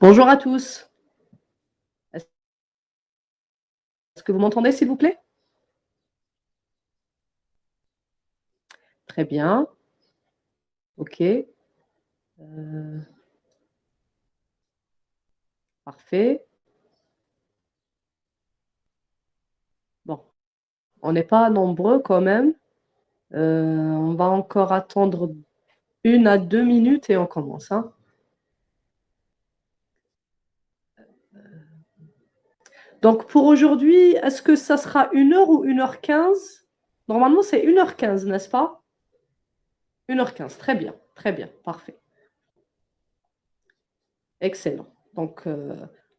Bonjour à tous. Est-ce que vous m'entendez, s'il vous plaît? Très bien. OK. Parfait. Bon, on n'est pas nombreux quand même. On va encore attendre 1 à 2 minutes et on commence, hein. Donc pour aujourd'hui, est-ce que ça sera 1 heure ou 1 h 15? Normalement, c'est 1 h 15, n'est-ce pas? 1 h 15, très bien, parfait. Excellent. Donc,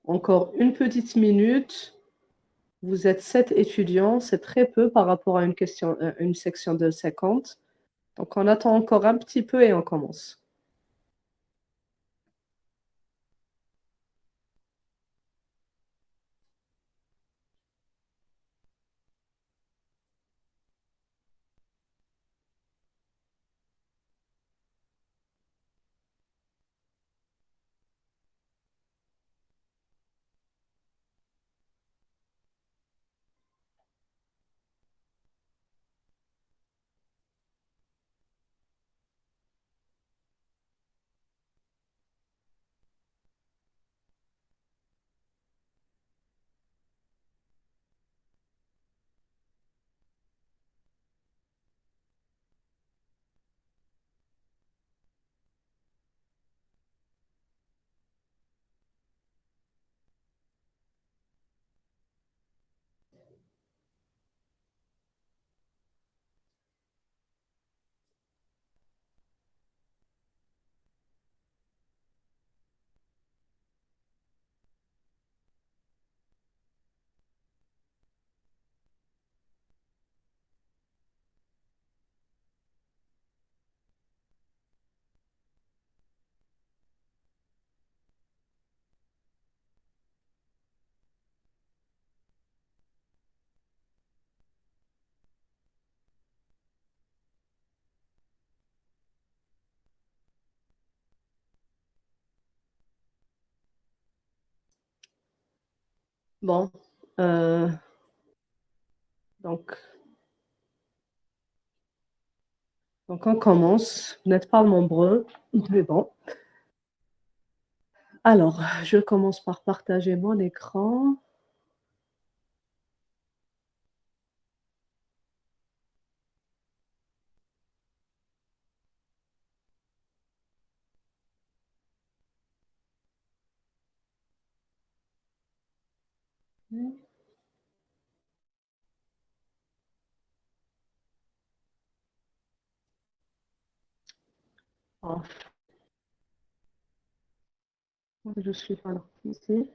encore une petite minute. Vous êtes 7 étudiants, c'est très peu par rapport à une section de 50. Donc, on attend encore un petit peu et on commence. Bon, euh, donc, donc on commence. Vous n'êtes pas nombreux, mais bon. Alors, je commence par partager mon écran. Oh, je suis pas là, ici.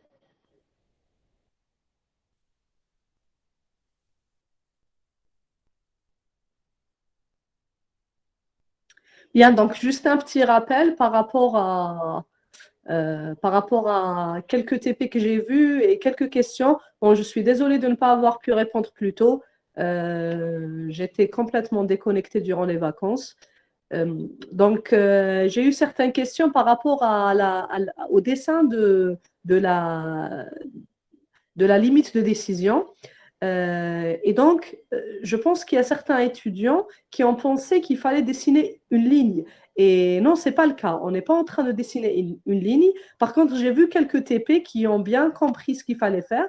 Bien, donc juste un petit rappel par rapport à quelques TP que j'ai vus et quelques questions. Bon, je suis désolée de ne pas avoir pu répondre plus tôt. J'étais complètement déconnectée durant les vacances. J'ai eu certaines questions par rapport au dessin de la limite de décision. Je pense qu'il y a certains étudiants qui ont pensé qu'il fallait dessiner une ligne. Et non, ce n'est pas le cas. On n'est pas en train de dessiner une ligne. Par contre, j'ai vu quelques TP qui ont bien compris ce qu'il fallait faire.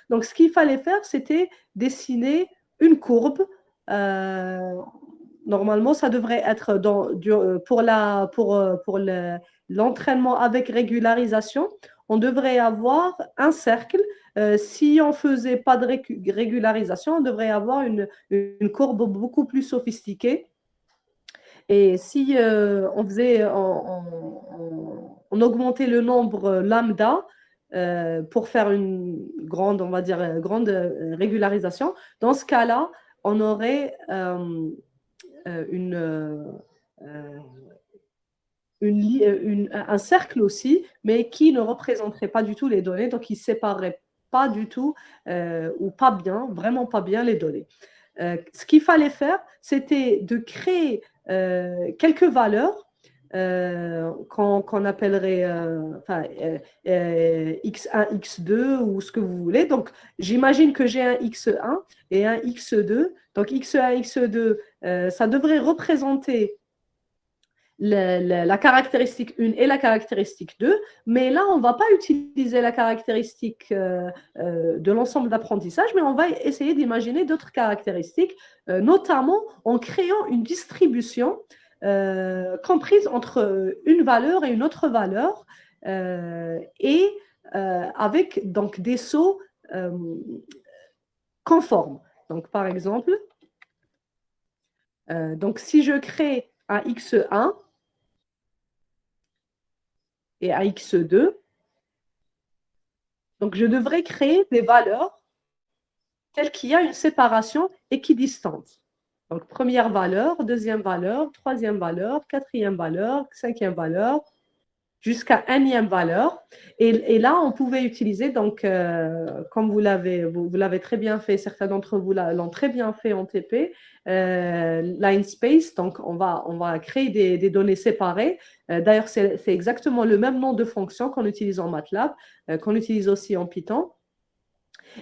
Donc, ce qu'il fallait faire, c'était dessiner une courbe. Euh, Normalement, ça devrait être l'entraînement avec régularisation. On devrait avoir un cercle. Si on ne faisait pas de régularisation, on devrait avoir une courbe beaucoup plus sophistiquée. Et si on augmentait le nombre lambda pour faire une grande, on va dire, grande régularisation, dans ce cas-là, on aurait une, un cercle aussi, mais qui ne représenterait pas du tout les données, donc il ne séparerait pas du tout ou pas bien, vraiment pas bien les données. Ce qu'il fallait faire, c'était de créer quelques valeurs qu'on appellerait x1, x2 ou ce que vous voulez. Donc, j'imagine que j'ai un x1 et un x2. Donc, x1, x2, ça devrait représenter la caractéristique 1 et la caractéristique 2, mais là, on ne va pas utiliser la caractéristique de l'ensemble d'apprentissage, mais on va essayer d'imaginer d'autres caractéristiques, notamment en créant une distribution comprise entre une valeur et une autre valeur, et avec donc des sauts conformes. Donc, par exemple, donc si je crée un x1 et un x2, donc je devrais créer des valeurs telles qu'il y a une séparation équidistante. Donc, première valeur, deuxième valeur, troisième valeur, quatrième valeur, cinquième valeur, jusqu'à énième valeur. Et là, on pouvait utiliser, donc, comme vous l'avez très bien fait, certains d'entre vous l'ont très bien fait en TP, line space. Donc, on va créer des données séparées. D'ailleurs, c'est exactement le même nom de fonction qu'on utilise en MATLAB, qu'on utilise aussi en Python.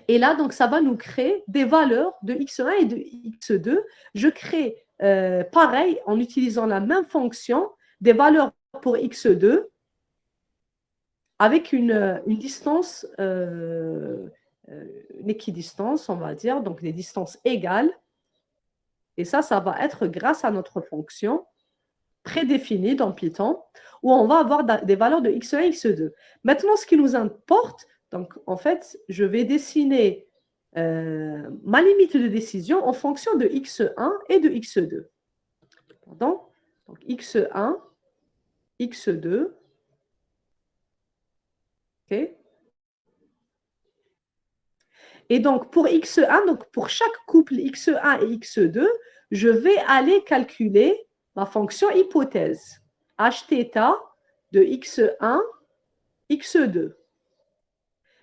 Et là, donc, ça va nous créer des valeurs de x1 et de x2. Je crée, pareil, en utilisant la même fonction, des valeurs pour x2 avec une distance, une équidistance, on va dire, donc des distances égales. Et ça va être grâce à notre fonction prédéfinie dans Python, où on va avoir des valeurs de x1 et x2. Maintenant, ce qui nous importe, donc en fait, je vais dessiner ma limite de décision en fonction de x1 et de x2. Pardon. Donc x1, x2, ok. Et donc, pour x1, donc pour chaque couple x1 et x2, je vais aller calculer ma fonction hypothèse, hθ de x1, x2.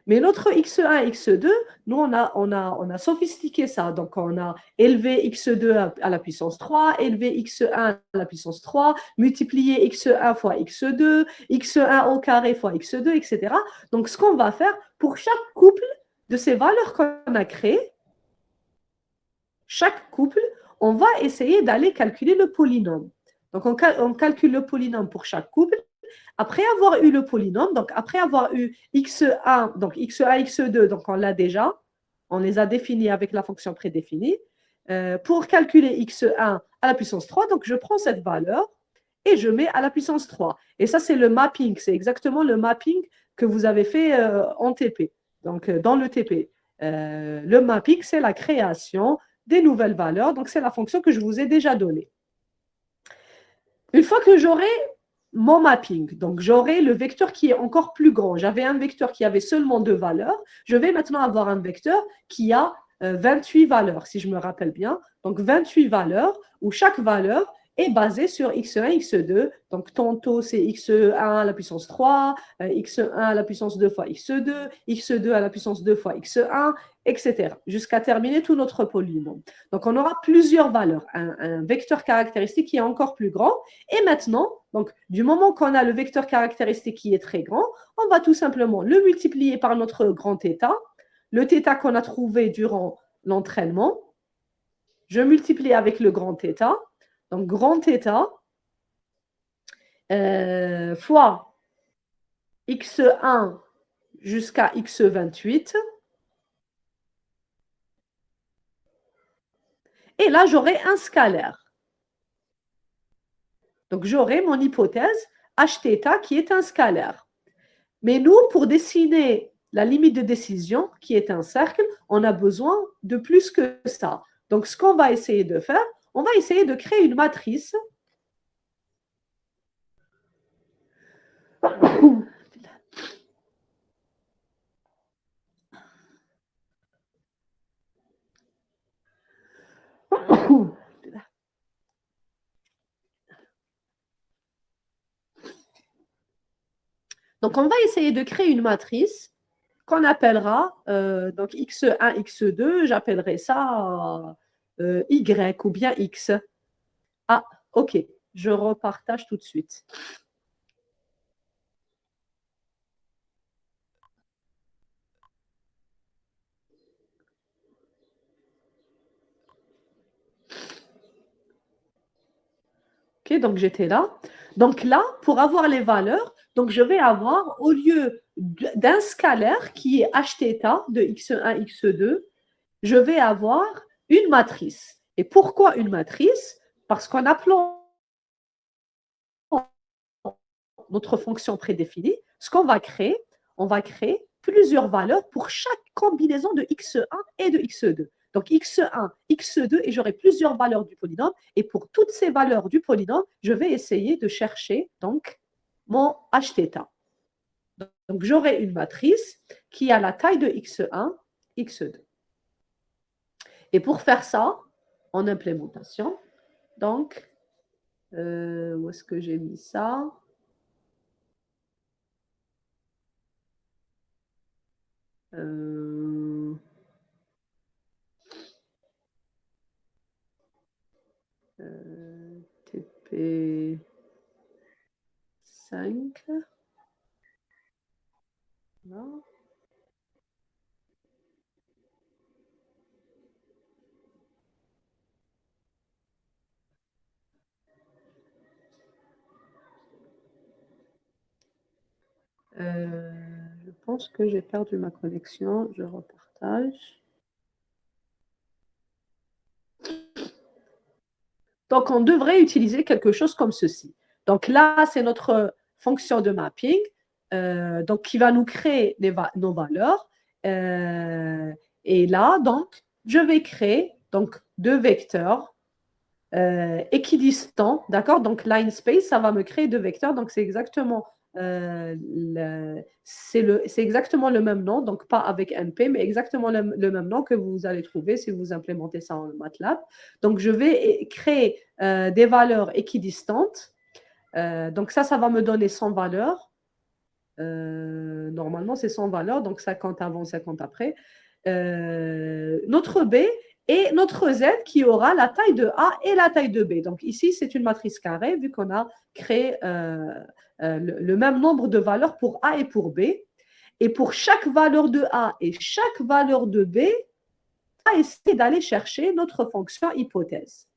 Mais notre x1, x2, nous, on a sophistiqué ça. Donc, on a élevé x2 à la puissance 3, élevé x1 à la puissance 3, multiplié x1 fois x2, x1 au carré fois x2, etc. Donc, ce qu'on va faire pour chaque couple de ces valeurs qu'on a créées, chaque couple, on va essayer d'aller calculer le polynôme. Donc, on calcule le polynôme pour chaque couple. Après avoir eu le polynôme, donc après avoir eu x1, donc x1, x2, donc on l'a déjà, on les a définis avec la fonction prédéfinie. Pour calculer x1 à la puissance 3, donc je prends cette valeur et je mets à la puissance 3. Et ça, c'est le mapping, c'est exactement le mapping que vous avez fait en TP, donc dans le TP. Le mapping, c'est la création des nouvelles valeurs, donc c'est la fonction que je vous ai déjà donnée. Une fois que j'aurai mon mapping, donc j'aurai le vecteur qui est encore plus grand. J'avais un vecteur qui avait seulement 2 valeurs. Je vais maintenant avoir un vecteur qui a 28 valeurs, si je me rappelle bien. Donc 28 valeurs où chaque valeur est basée sur x1, x2. Donc tantôt c'est x1 à la puissance 3, x1 à la puissance 2 fois x2, x2 à la puissance 2 fois x1, etc. Jusqu'à terminer tout notre polynôme. Donc on aura plusieurs valeurs, un vecteur caractéristique qui est encore plus grand. Et maintenant, donc, du moment qu'on a le vecteur caractéristique qui est très grand, on va tout simplement le multiplier par notre grand θ, le θ qu'on a trouvé durant l'entraînement. Je multiplie avec le grand θ, donc grand θ fois x1 jusqu'à x28. Et là, j'aurai un scalaire. Donc, j'aurai mon hypothèse hθ qui est un scalaire. Mais nous, pour dessiner la limite de décision, qui est un cercle, on a besoin de plus que ça. Donc, ce qu'on va essayer de faire, on va essayer de créer une matrice. Donc, on va essayer de créer une matrice qu'on appellera donc x1, x2, j'appellerai ça y ou bien x. Ah, ok. Je repartage tout de suite. Ok, donc j'étais là. Donc là, pour avoir les valeurs, donc je vais avoir, au lieu d'un scalaire qui est hθ de x1, x2, je vais avoir une matrice. Et pourquoi une matrice? Parce qu'en appelant notre fonction prédéfinie, ce qu'on va créer, on va créer plusieurs valeurs pour chaque combinaison de x1 et de x2. Donc x1, x2, et j'aurai plusieurs valeurs du polynôme. Et pour toutes ces valeurs du polynôme, je vais essayer de chercher donc mon hθ. Donc j'aurai une matrice qui a la taille de x1, x2. Et pour faire ça, en implémentation, donc, où est-ce que j'ai mis ça? TP5. Non. Je pense que j'ai perdu ma connexion. Je repartage. Donc, on devrait utiliser quelque chose comme ceci. Donc là, c'est notre fonction de mapping donc, qui va nous créer nos valeurs. Et là, donc, je vais créer donc, deux vecteurs équidistants. D'accord? Donc, line space, ça va me créer deux vecteurs. Donc, c'est exactement c'est exactement le même nom, donc pas avec NP, mais exactement le même nom que vous allez trouver si vous implémentez ça en MATLAB. Donc, je vais créer des valeurs équidistantes. Donc, ça va me donner 100 valeurs. Normalement, c'est 100 valeurs, donc 50 avant, 50 après. Notre B et notre Z qui aura la taille de A et la taille de B. Donc ici, c'est une matrice carrée vu qu'on a créé le même nombre de valeurs pour A et pour B. Et pour chaque valeur de A et chaque valeur de B, on va essayer d'aller chercher notre fonction hypothèse.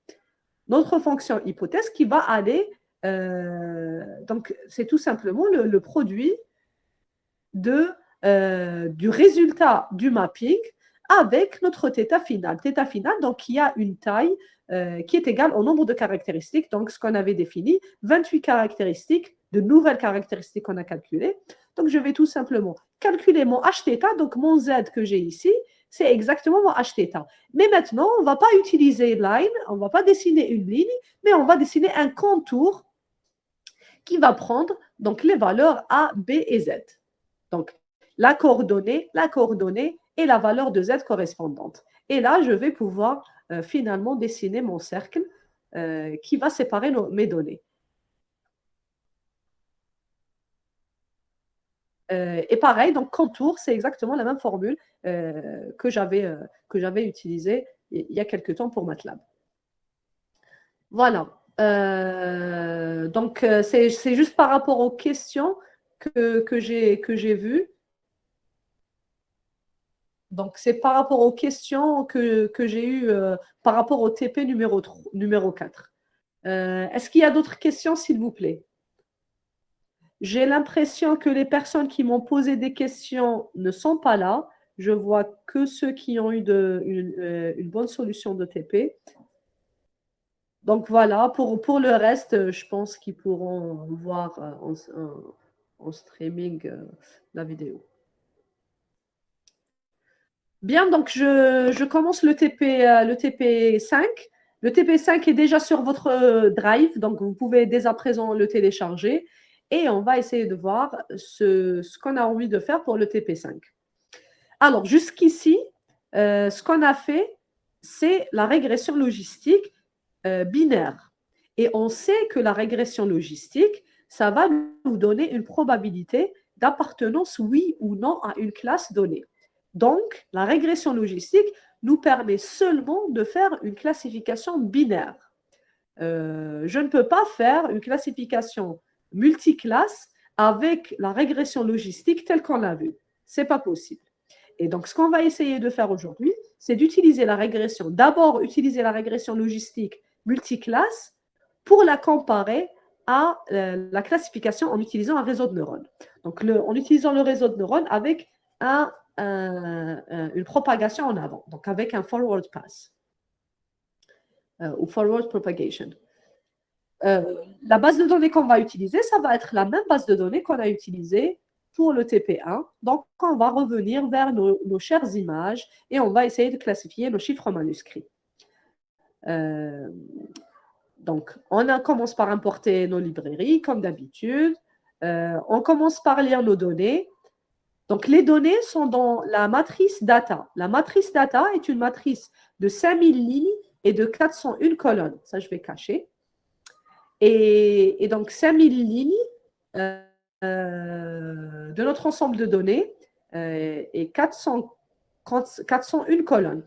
Notre fonction hypothèse qui va aller, donc c'est tout simplement le produit du résultat du mapping avec notre θ final. Θ final, donc, qui a une taille qui est égale au nombre de caractéristiques, donc ce qu'on avait défini, 28 caractéristiques, de nouvelles caractéristiques qu'on a calculées. Donc, je vais tout simplement calculer mon hθ, donc mon z que j'ai ici, c'est exactement mon hθ. Mais maintenant, on ne va pas utiliser line, on ne va pas dessiner une ligne, mais on va dessiner un contour qui va prendre donc les valeurs A, B et Z. Donc, la coordonnée et la valeur de Z correspondante. Et là, je vais pouvoir finalement dessiner mon cercle qui va séparer mes données. Et pareil, donc contour, c'est exactement la même formule que j'avais utilisée il y a quelques temps pour MATLAB. Voilà. Donc, c'est juste par rapport aux questions que j'ai vues. Donc, c'est par rapport aux questions que j'ai eues par rapport au TP numéro 4. Est-ce qu'il y a d'autres questions, s'il vous plaît? J'ai l'impression que les personnes qui m'ont posé des questions ne sont pas là. Je vois que ceux qui ont eu une bonne solution de TP. Donc voilà, pour le reste, je pense qu'ils pourront voir en streaming la vidéo. Bien, donc je commence le TP5. Le TP5 est déjà sur votre drive, donc vous pouvez dès à présent le télécharger. Et on va essayer de voir ce qu'on a envie de faire pour le TP5. Alors, jusqu'ici, ce qu'on a fait, c'est la régression logistique binaire. Et on sait que la régression logistique, ça va nous donner une probabilité d'appartenance, oui ou non, à une classe donnée. Donc, la régression logistique nous permet seulement de faire une classification binaire. je ne peux pas faire une classification multiclasse avec la régression logistique telle qu'on l'a vue. Ce n'est pas possible. Et donc, ce qu'on va essayer de faire aujourd'hui, c'est d'utiliser la régression. D'abord, utiliser la régression logistique multiclasse pour la comparer à la classification en utilisant un réseau de neurones. Donc, en utilisant le réseau de neurones avec une propagation en avant, donc avec un forward pass ou forward propagation. La base de données qu'on va utiliser, ça va être la même base de données qu'on a utilisée pour le TP1. Donc, on va revenir vers nos chères images et on va essayer de classifier nos chiffres manuscrits. Donc, on commence par importer nos librairies, comme d'habitude. On commence par lire nos données. Donc, les données sont dans la matrice data. La matrice data est une matrice de 5000 lignes et de 401 colonnes. Ça, je vais cacher. Et donc, 5000 lignes de notre ensemble de données et 401 colonnes.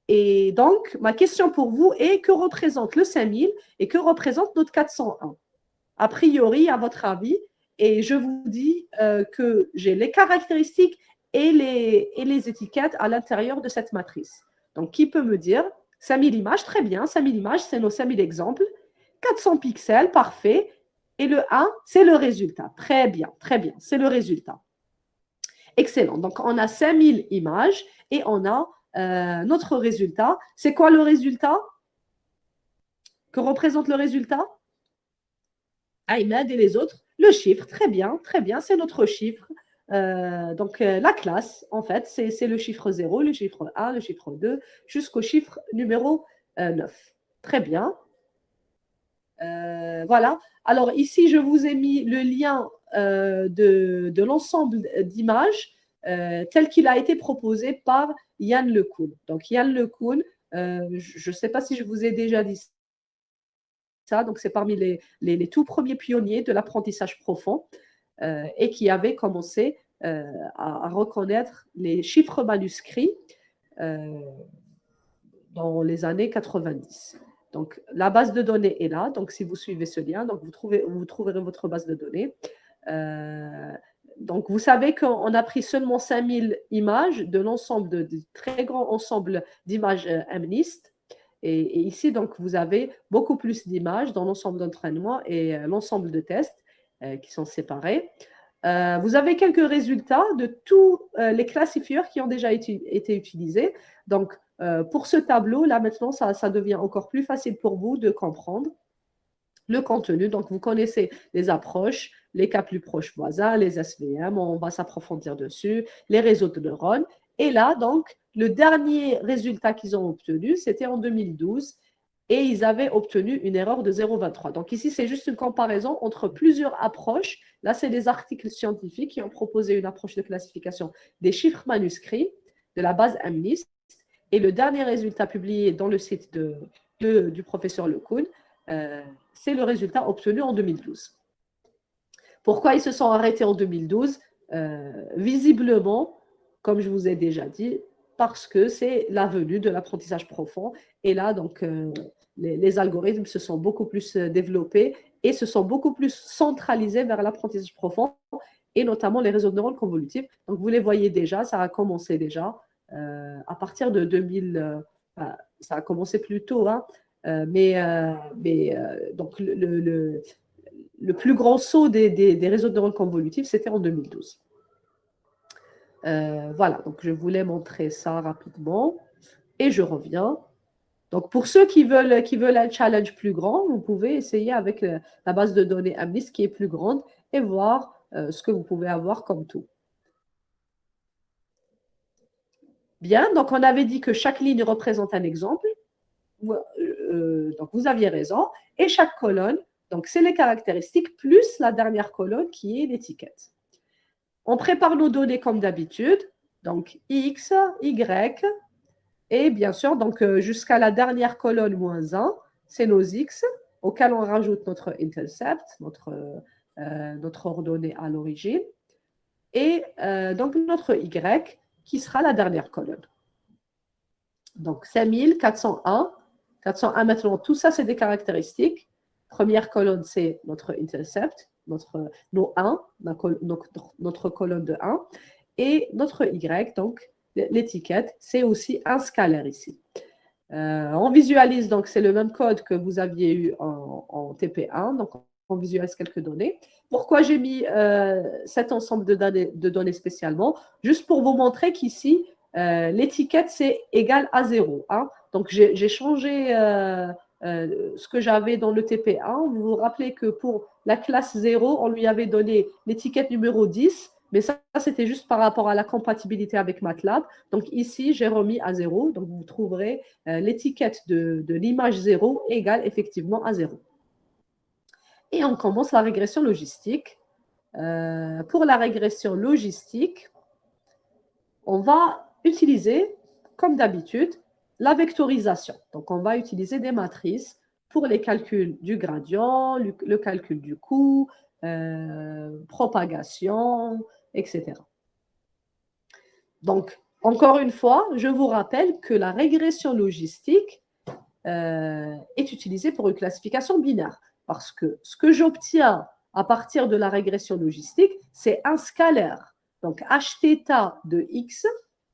Et donc, ma question pour vous est, que représente le 5000 et que représente notre 401? A priori, à votre avis, et je vous dis que j'ai les caractéristiques et les étiquettes à l'intérieur de cette matrice. Donc, qui peut me dire 5000 images? Très bien, 5000 images, c'est nos 5000 exemples. 400 pixels, parfait. Et le 1, c'est le résultat. Très bien, c'est le résultat. Excellent. Donc, on a 5000 images et on a notre résultat. C'est quoi le résultat? Que représente le résultat? Ahmed et les autres. Le chiffre, très bien, c'est notre chiffre. Donc, la classe, en fait, c'est le chiffre 0, le chiffre 1, le chiffre 2, jusqu'au chiffre numéro 9. Très bien. Voilà. Alors, ici, je vous ai mis le lien de l'ensemble d'images tel qu'il a été proposé par Yann LeCun. Donc, Yann LeCun, je ne sais pas si je vous ai déjà dit ça, donc c'est parmi les tout premiers pionniers de l'apprentissage profond et qui avait commencé à reconnaître les chiffres manuscrits dans les années 90. Donc, la base de données est là. Donc, si vous suivez ce lien, donc vous trouverez votre base de données. Donc, vous savez qu'on a pris seulement 5000 images de l'ensemble de très grand ensemble d'images MNIST. Et ici, donc, vous avez beaucoup plus d'images dans l'ensemble d'entraînement et l'ensemble de tests qui sont séparés. Vous avez quelques résultats de tous les classifieurs qui ont déjà été utilisés. Donc, pour ce tableau, là maintenant, ça devient encore plus facile pour vous de comprendre le contenu. Donc, vous connaissez les approches, les cas plus proches voisins, les SVM, on va s'approfondir dessus, les réseaux de neurones. Et là, donc, le dernier résultat qu'ils ont obtenu, c'était en 2012 et ils avaient obtenu une erreur de 0,23. Donc ici, c'est juste une comparaison entre plusieurs approches. Là, c'est des articles scientifiques qui ont proposé une approche de classification des chiffres manuscrits de la base MNIST. Et le dernier résultat publié dans le site du professeur LeCun, c'est le résultat obtenu en 2012. Pourquoi ils se sont arrêtés en 2012? Visiblement, comme je vous ai déjà dit, parce que c'est la venue de l'apprentissage profond. Et là, donc, les algorithmes se sont beaucoup plus développés et se sont beaucoup plus centralisés vers l'apprentissage profond et notamment les réseaux de neurones convolutifs. Donc, vous les voyez déjà, ça a commencé déjà à partir de 2000. Ça a commencé plus tôt, hein, donc le plus grand saut des réseaux de neurones convolutifs, c'était en 2012. Voilà, donc je voulais montrer ça rapidement et je reviens. Donc, pour ceux qui veulent un challenge plus grand, vous pouvez essayer avec la base de données MNIST qui est plus grande et voir ce que vous pouvez avoir comme tout. Bien, donc on avait dit que chaque ligne représente un exemple. Donc, vous aviez raison. Et chaque colonne, donc c'est les caractéristiques plus la dernière colonne qui est l'étiquette. On prépare nos données comme d'habitude. Donc, X, Y, et bien sûr, donc jusqu'à la dernière colonne moins 1, c'est nos X, auquel on rajoute notre intercept, notre ordonnée à l'origine, et donc notre Y, qui sera la dernière colonne. Donc, 5401, 401 maintenant, tout ça, c'est des caractéristiques. Première colonne, c'est notre intercept, nos 1, notre colonne de 1. Et notre Y, donc l'étiquette, c'est aussi un scalaire ici. On visualise, donc c'est le même code que vous aviez eu en TP1, donc on visualise quelques données. Pourquoi j'ai mis cet ensemble de données spécialement? Juste pour vous montrer qu'ici, l'étiquette, c'est égal à 0. Hein. Donc, j'ai changé ce que j'avais dans le TP1. Vous vous rappelez que pour la classe 0, on lui avait donné l'étiquette numéro 10, mais ça c'était juste par rapport à la compatibilité avec MATLAB. Donc, ici, j'ai remis à 0. Donc, vous trouverez l'étiquette de l'image 0 égale effectivement à 0. Et on commence la régression logistique. Pour la régression logistique, on va utiliser, comme d'habitude, la vectorisation. Donc, on va utiliser des matrices pour les calculs du gradient, le calcul du coût, propagation, etc. Donc, encore une fois, je vous rappelle que la régression logistique est utilisée pour une classification binaire. Parce que ce que j'obtiens à partir de la régression logistique, c'est un scalaire. Donc, hθ de x,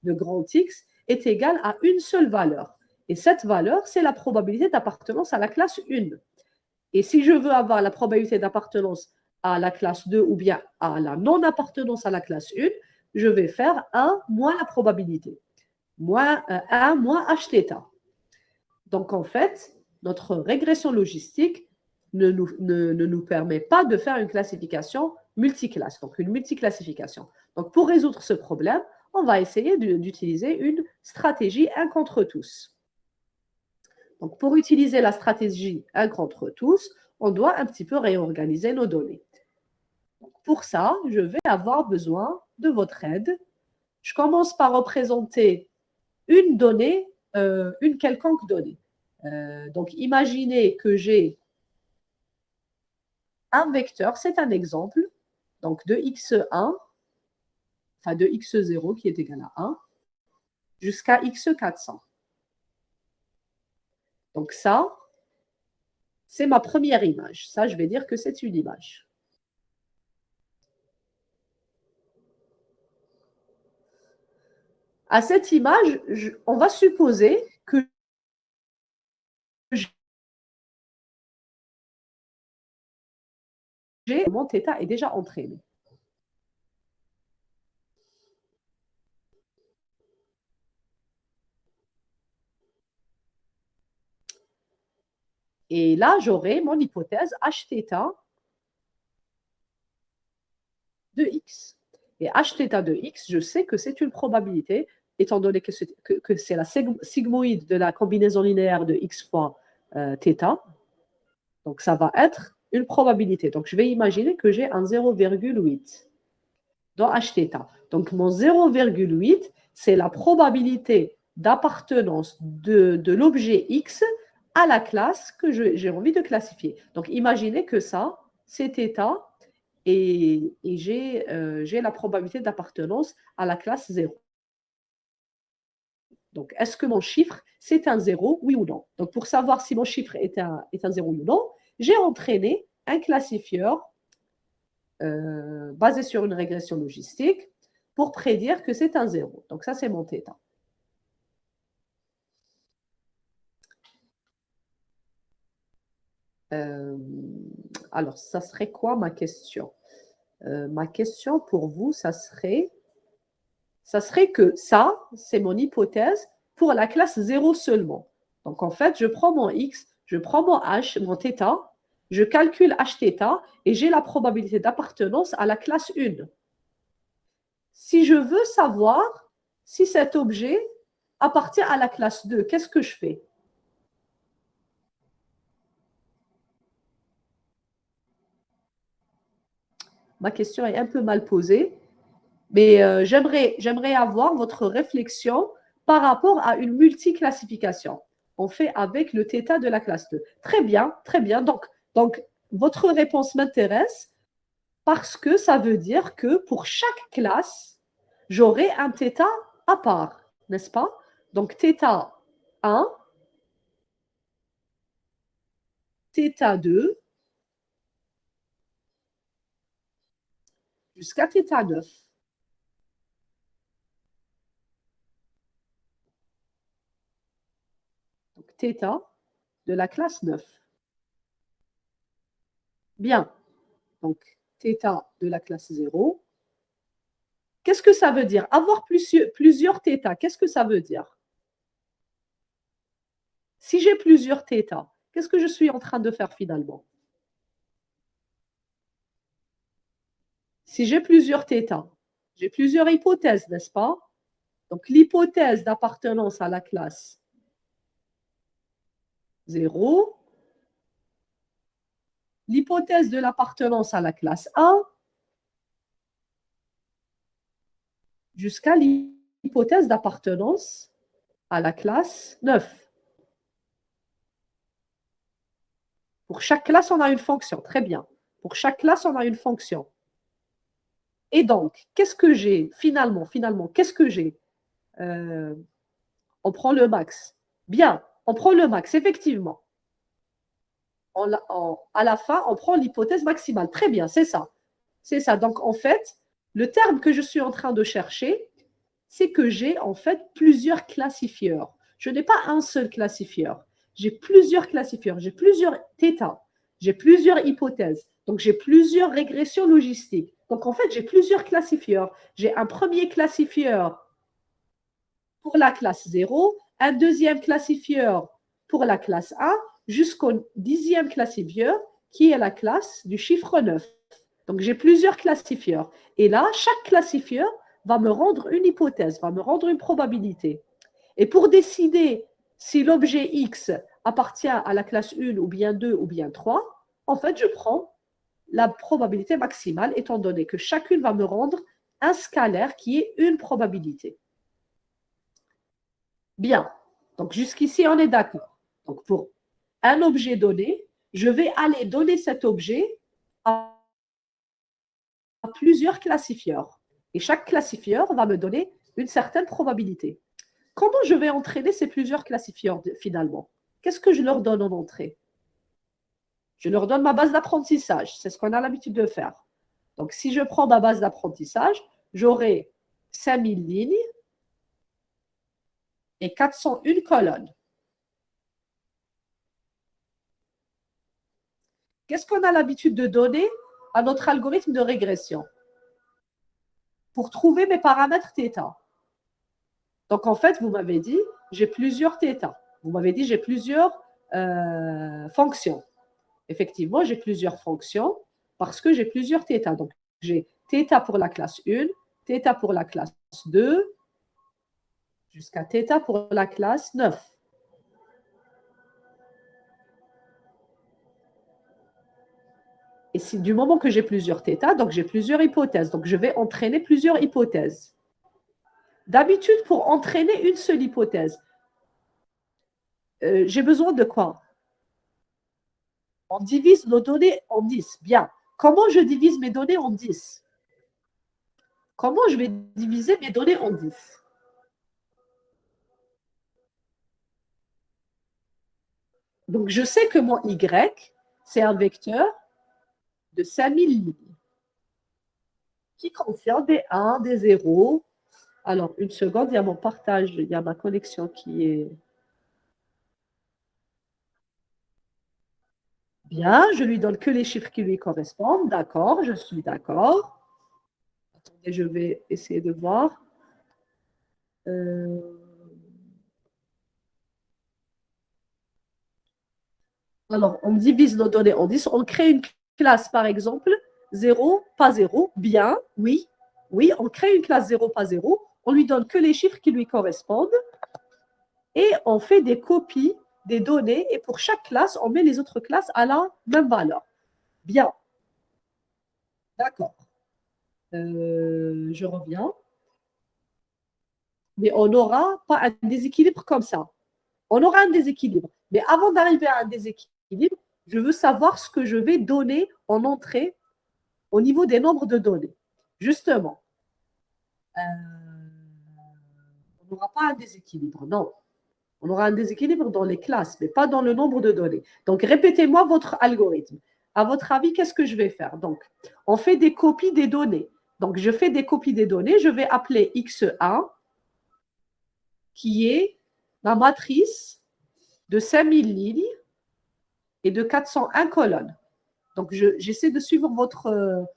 de grand X, est égal à une seule valeur. Et cette valeur, c'est la probabilité d'appartenance à la classe 1. Et si je veux avoir la probabilité d'appartenance à la classe 2 ou bien à la non-appartenance à la classe 1, je vais faire 1 moins la probabilité. 1 moins hθ. Donc, en fait, notre régression logistique ne nous permet pas de faire une classification multiclasse, donc une multiclassification. Donc, pour résoudre ce problème, on va essayer d'utiliser une stratégie 1 contre tous. Donc, pour utiliser la stratégie 1 contre tous, on doit un petit peu réorganiser nos données. Donc, pour ça, je vais avoir besoin de votre aide. Je commence par représenter une donnée, une quelconque donnée. Donc, imaginez que j'ai un vecteur, c'est un exemple, donc de x1, enfin de x0 qui est égal à 1, jusqu'à x400. Donc ça, c'est ma première image. Ça, je vais dire que c'est une image. À cette image, on va supposer que mon θ est déjà entraîné. Et là, j'aurai mon hypothèse hθ de x. Et hθ de x, je sais que c'est une probabilité, étant donné que c'est la sigmoïde de la combinaison linéaire de x fois θ. Donc, ça va être une probabilité. Donc, je vais imaginer que j'ai un 0,8 dans hθ. Donc, mon 0,8, c'est la probabilité d'appartenance de l'objet x à la classe que j'ai envie de classifier. Donc, imaginez que ça, c'est θ, et j'ai la probabilité d'appartenance à la classe 0. Donc, est-ce que mon chiffre, c'est un 0, oui ou non? Donc, pour savoir si mon chiffre est un 0 ou non, j'ai entraîné un classifieur basé sur une régression logistique pour prédire que c'est un 0. Donc, ça, c'est mon θ. Alors, ça serait quoi ma question? Ma question pour vous, ça serait que ça, c'est mon hypothèse pour la classe 0 seulement. Donc, en fait, je prends mon x, je prends mon h, mon θ, je calcule hθ et j'ai la probabilité d'appartenance à la classe 1. Si je veux savoir si cet objet appartient à la classe 2, qu'est-ce que je fais? Ma question est un peu mal posée, mais j'aimerais avoir votre réflexion par rapport à une multiclassification. On fait avec le θ de la classe 2. Très bien, très bien. Donc votre réponse m'intéresse parce que ça veut dire que pour chaque classe, j'aurai un θ à part, n'est-ce pas? Donc θ1 θ2 jusqu'à θ9. Donc, θ de la classe 9. Bien. Donc, θ de la classe 0. Qu'est-ce que ça veut dire? Avoir plusieurs θ, qu'est-ce que ça veut dire? Si j'ai plusieurs θ, qu'est-ce que je suis en train de faire finalement? Si j'ai plusieurs θ, j'ai plusieurs hypothèses, n'est-ce pas? Donc, l'hypothèse d'appartenance à la classe 0, l'hypothèse de l'appartenance à la classe 1, jusqu'à l'hypothèse d'appartenance à la classe 9. Pour chaque classe, on a une fonction. Très bien. Pour chaque classe, on a une fonction. Et donc, qu'est-ce que j'ai finalement, qu'est-ce que j'ai On prend le max. Bien, on prend le max, effectivement. À la fin, on prend l'hypothèse maximale. Très bien, c'est ça. C'est ça. Donc, en fait, le terme que je suis en train de chercher, c'est que j'ai en fait plusieurs classifieurs. Je n'ai pas un seul classifieur. J'ai plusieurs classifieurs. J'ai plusieurs θ. J'ai plusieurs hypothèses. Donc, j'ai plusieurs régressions logistiques. Donc, en fait, j'ai plusieurs classifieurs. J'ai un premier classifieur pour la classe 0, un deuxième classifieur pour la classe 1, jusqu'au 10e classifieur, qui est la classe du chiffre 9. Donc, j'ai plusieurs classifieurs. Et là, chaque classifieur va me rendre une hypothèse, va me rendre une probabilité. Et pour décider si l'objet X appartient à la classe 1 ou bien 2 ou bien 3, en fait, je prends la probabilité maximale, étant donné que chacune va me rendre un scalaire qui est une probabilité. Bien. Donc, jusqu'ici, on est d'accord. Donc, pour un objet donné, je vais aller donner cet objet à plusieurs classifieurs. Et chaque classifieur va me donner une certaine probabilité. Comment je vais entraîner ces plusieurs classifieurs finalement? Qu'est-ce que je leur donne en entrée? Je leur donne ma base d'apprentissage. C'est ce qu'on a l'habitude de faire. Donc, si je prends ma base d'apprentissage, j'aurai 5000 lignes et 401 colonnes. Qu'est-ce qu'on a l'habitude de donner à notre algorithme de régression pour trouver mes paramètres θ? Donc, en fait, vous m'avez dit, j'ai plusieurs θ. Vous m'avez dit, j'ai plusieurs fonctions. Effectivement, j'ai plusieurs fonctions parce que j'ai plusieurs θ. Donc, j'ai θ pour la classe 1, θ pour la classe 2, jusqu'à θ pour la classe 9. Et si, du moment que j'ai plusieurs θ, donc j'ai plusieurs hypothèses. Donc, je vais entraîner plusieurs hypothèses. D'habitude, pour entraîner une seule hypothèse, j'ai besoin de quoi? On divise nos données en 10. Bien. Comment je divise mes données en 10? Comment je vais diviser mes données en 10? Donc, je sais que mon Y, c'est un vecteur de 5000 lignes qui contient des 1, des 0. Alors, une seconde, il y a mon partage, il y a ma connexion qui est bien. Je lui donne que les chiffres qui lui correspondent. D'accord, je suis d'accord. Attendez, je vais essayer de voir. Alors, on divise nos données en 10. On crée une classe, par exemple, 0, pas 0. Bien, oui. Oui, on crée une classe 0, pas 0. On lui donne que les chiffres qui lui correspondent. Et on fait des copies des données. Et pour chaque classe, on met les autres classes à la même valeur. Bien. D'accord. Je reviens. Mais on n'aura pas un déséquilibre comme ça. On aura un déséquilibre. Mais avant d'arriver à un déséquilibre, je veux savoir ce que je vais donner en entrée au niveau des nombres de données. Justement, on n'aura pas un déséquilibre, non. On aura un déséquilibre dans les classes, mais pas dans le nombre de données. Donc, répétez-moi votre algorithme. À votre avis, qu'est-ce que je vais faire? Donc, on fait des copies des données. Donc, je fais des copies des données. Je vais appeler X1, qui est la matrice de 5000 lignes et de 401 colonnes. Donc, j'essaie de suivre votre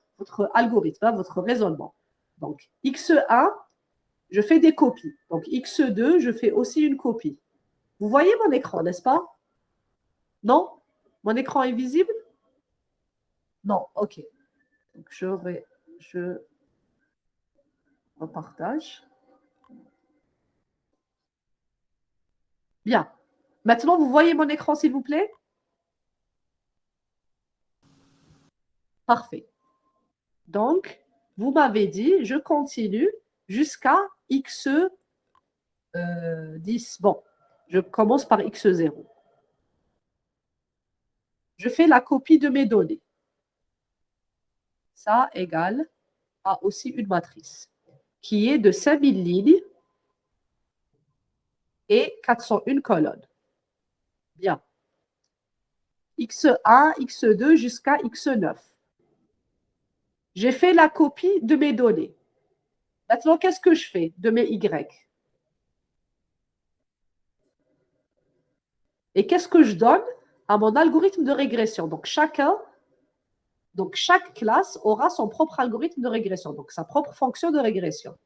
algorithme, votre raisonnement. Donc, X1, je fais des copies. Donc, X2, je fais aussi une copie. Vous voyez mon écran, n'est-ce pas? Non? Mon écran est visible? Non, OK. Donc, je repartage. Bien. Maintenant, vous voyez mon écran, s'il vous plaît? Parfait. Donc, vous m'avez dit, je continue jusqu'à X10. Bon, je commence par X0. Je fais la copie de mes données. Ça égale à aussi une matrice qui est de 5000 lignes et 401 colonnes. Bien. X1, X2 jusqu'à X9. J'ai fait la copie de mes données. Maintenant, qu'est-ce que je fais de mes Y? Et qu'est-ce que je donne à mon algorithme de régression? Donc, chaque classe aura son propre algorithme de régression, donc sa propre fonction de régression.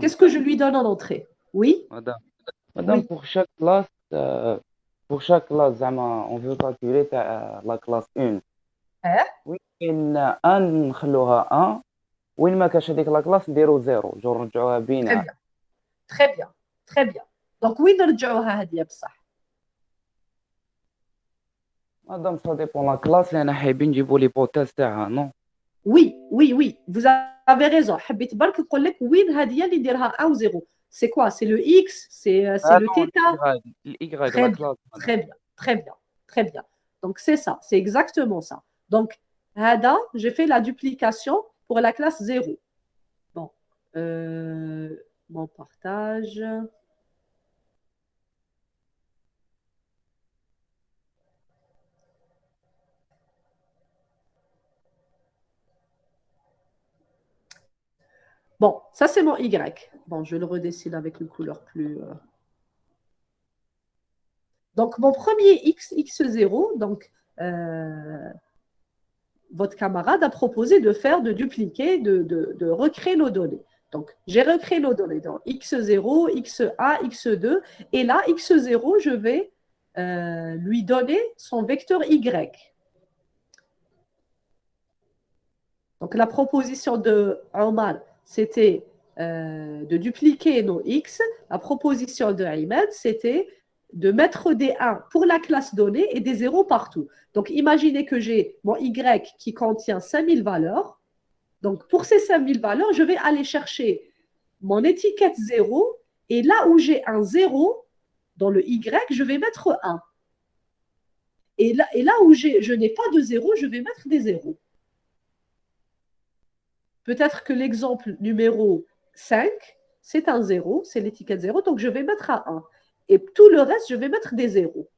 Qu'est-ce que je lui donne en entrée? Oui? Madame, Oui. pour chaque classe, on veut calculer la classe 1. وين ان نخلوها 1 وين ما كاش هذيك لا كلاس نديرو 0 نرجعوها بينار. Très bien. Très bien. Donc, وين نرجعوها هذه بصح؟ مادام سا ديبون لا كلاس اللي حابين نجيبو ليبوتيز تاعها نو. Oui, vous avez raison. حبيت برك نقول لك وين هذه اللي نديرها 1 و 0. C'est quoi? C'est le X, c'est le θ. Très bien, très bien, très bien, très bien. Donc, c'est ça, c'est exactement ça. Donc, Hada, j'ai fait la duplication pour la classe 0. Bon, mon partage. Bon, ça c'est mon Y. Bon, je le redessine avec une couleur plus... Donc, mon premier X, X0, donc votre camarade a proposé de dupliquer, de recréer nos données. Donc, j'ai recréé nos données dans X0, X1, X2. Et là, X0, je vais lui donner son vecteur Y. Donc, la proposition de Omar, c'était de dupliquer nos X. La proposition de Ahmed, c'était de mettre des 1 pour la classe donnée et des 0 partout. Donc, imaginez que j'ai mon Y qui contient 5000 valeurs. Donc, pour ces 5000 valeurs, je vais aller chercher mon étiquette 0 et là où j'ai un 0 dans le Y, je vais mettre 1. Et là où je n'ai pas de 0, je vais mettre des 0. Peut-être que l'exemple numéro 5, c'est un 0, c'est l'étiquette 0, donc je vais mettre un 1. Et tout le reste, je vais mettre des 0.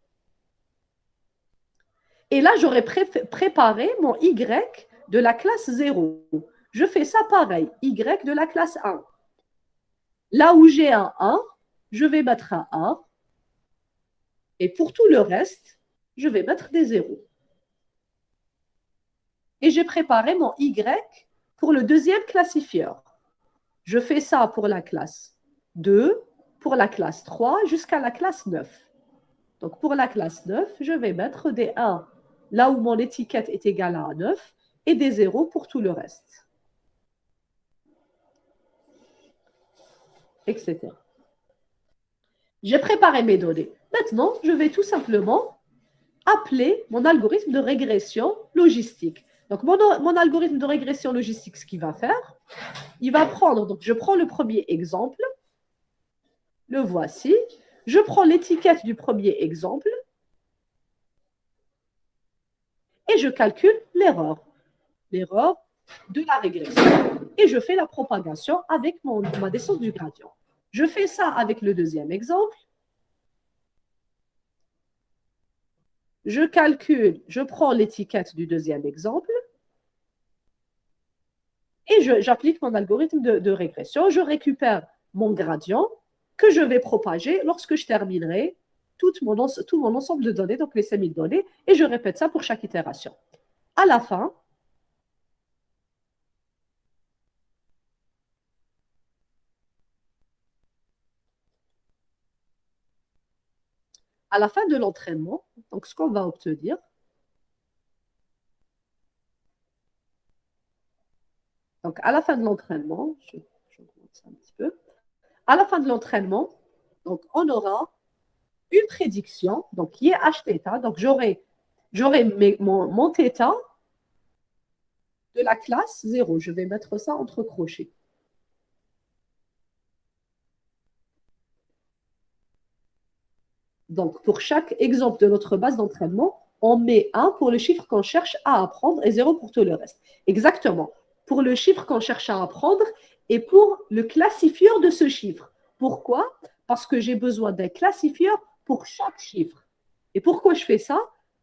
Et là, j'aurais préparé mon Y de la classe 0. Je fais ça pareil, Y de la classe 1. Là où j'ai un 1, je vais mettre un 1. Et pour tout le reste, je vais mettre des 0. Et j'ai préparé mon Y pour le deuxième classifieur. Je fais ça pour la classe 2, pour la classe 3, jusqu'à la classe 9. Donc, pour la classe 9, je vais mettre des 1 là où mon étiquette est égale à 9 et des 0 pour tout le reste. Etc. J'ai préparé mes données. Maintenant, je vais tout simplement appeler mon algorithme de régression logistique. Donc, mon algorithme de régression logistique, ce qu'il va faire, il va prendre, donc je prends le premier exemple, le voici, je prends l'étiquette du premier exemple et je calcule l'erreur de la régression. Et je fais la propagation avec ma descente du gradient. Je fais ça avec le deuxième exemple. je calcule, je prends l'étiquette du deuxième exemple et j'applique mon algorithme de régression. Je récupère mon gradient que je vais propager lorsque je terminerai tout mon ensemble de données, donc les 5000 données, et je répète ça pour chaque itération. À la fin, de l'entraînement, donc ce qu'on va obtenir, donc à la fin de l'entraînement, je ça un petit peu, à la fin de l'entraînement, donc on aura une prédiction, donc qui est Hθ, donc j'aurai mon θ de la classe 0. Je vais mettre ça entre crochets. Donc, pour chaque exemple de notre base d'entraînement, on met 1 pour le chiffre qu'on cherche à apprendre et 0 pour tout le reste. Exactement. Pour le chiffre qu'on cherche à apprendre et pour le classifieur de ce chiffre. Pourquoi? Parce que j'ai besoin d'un classifieur pour chaque chiffre. Et pourquoi je fais ça?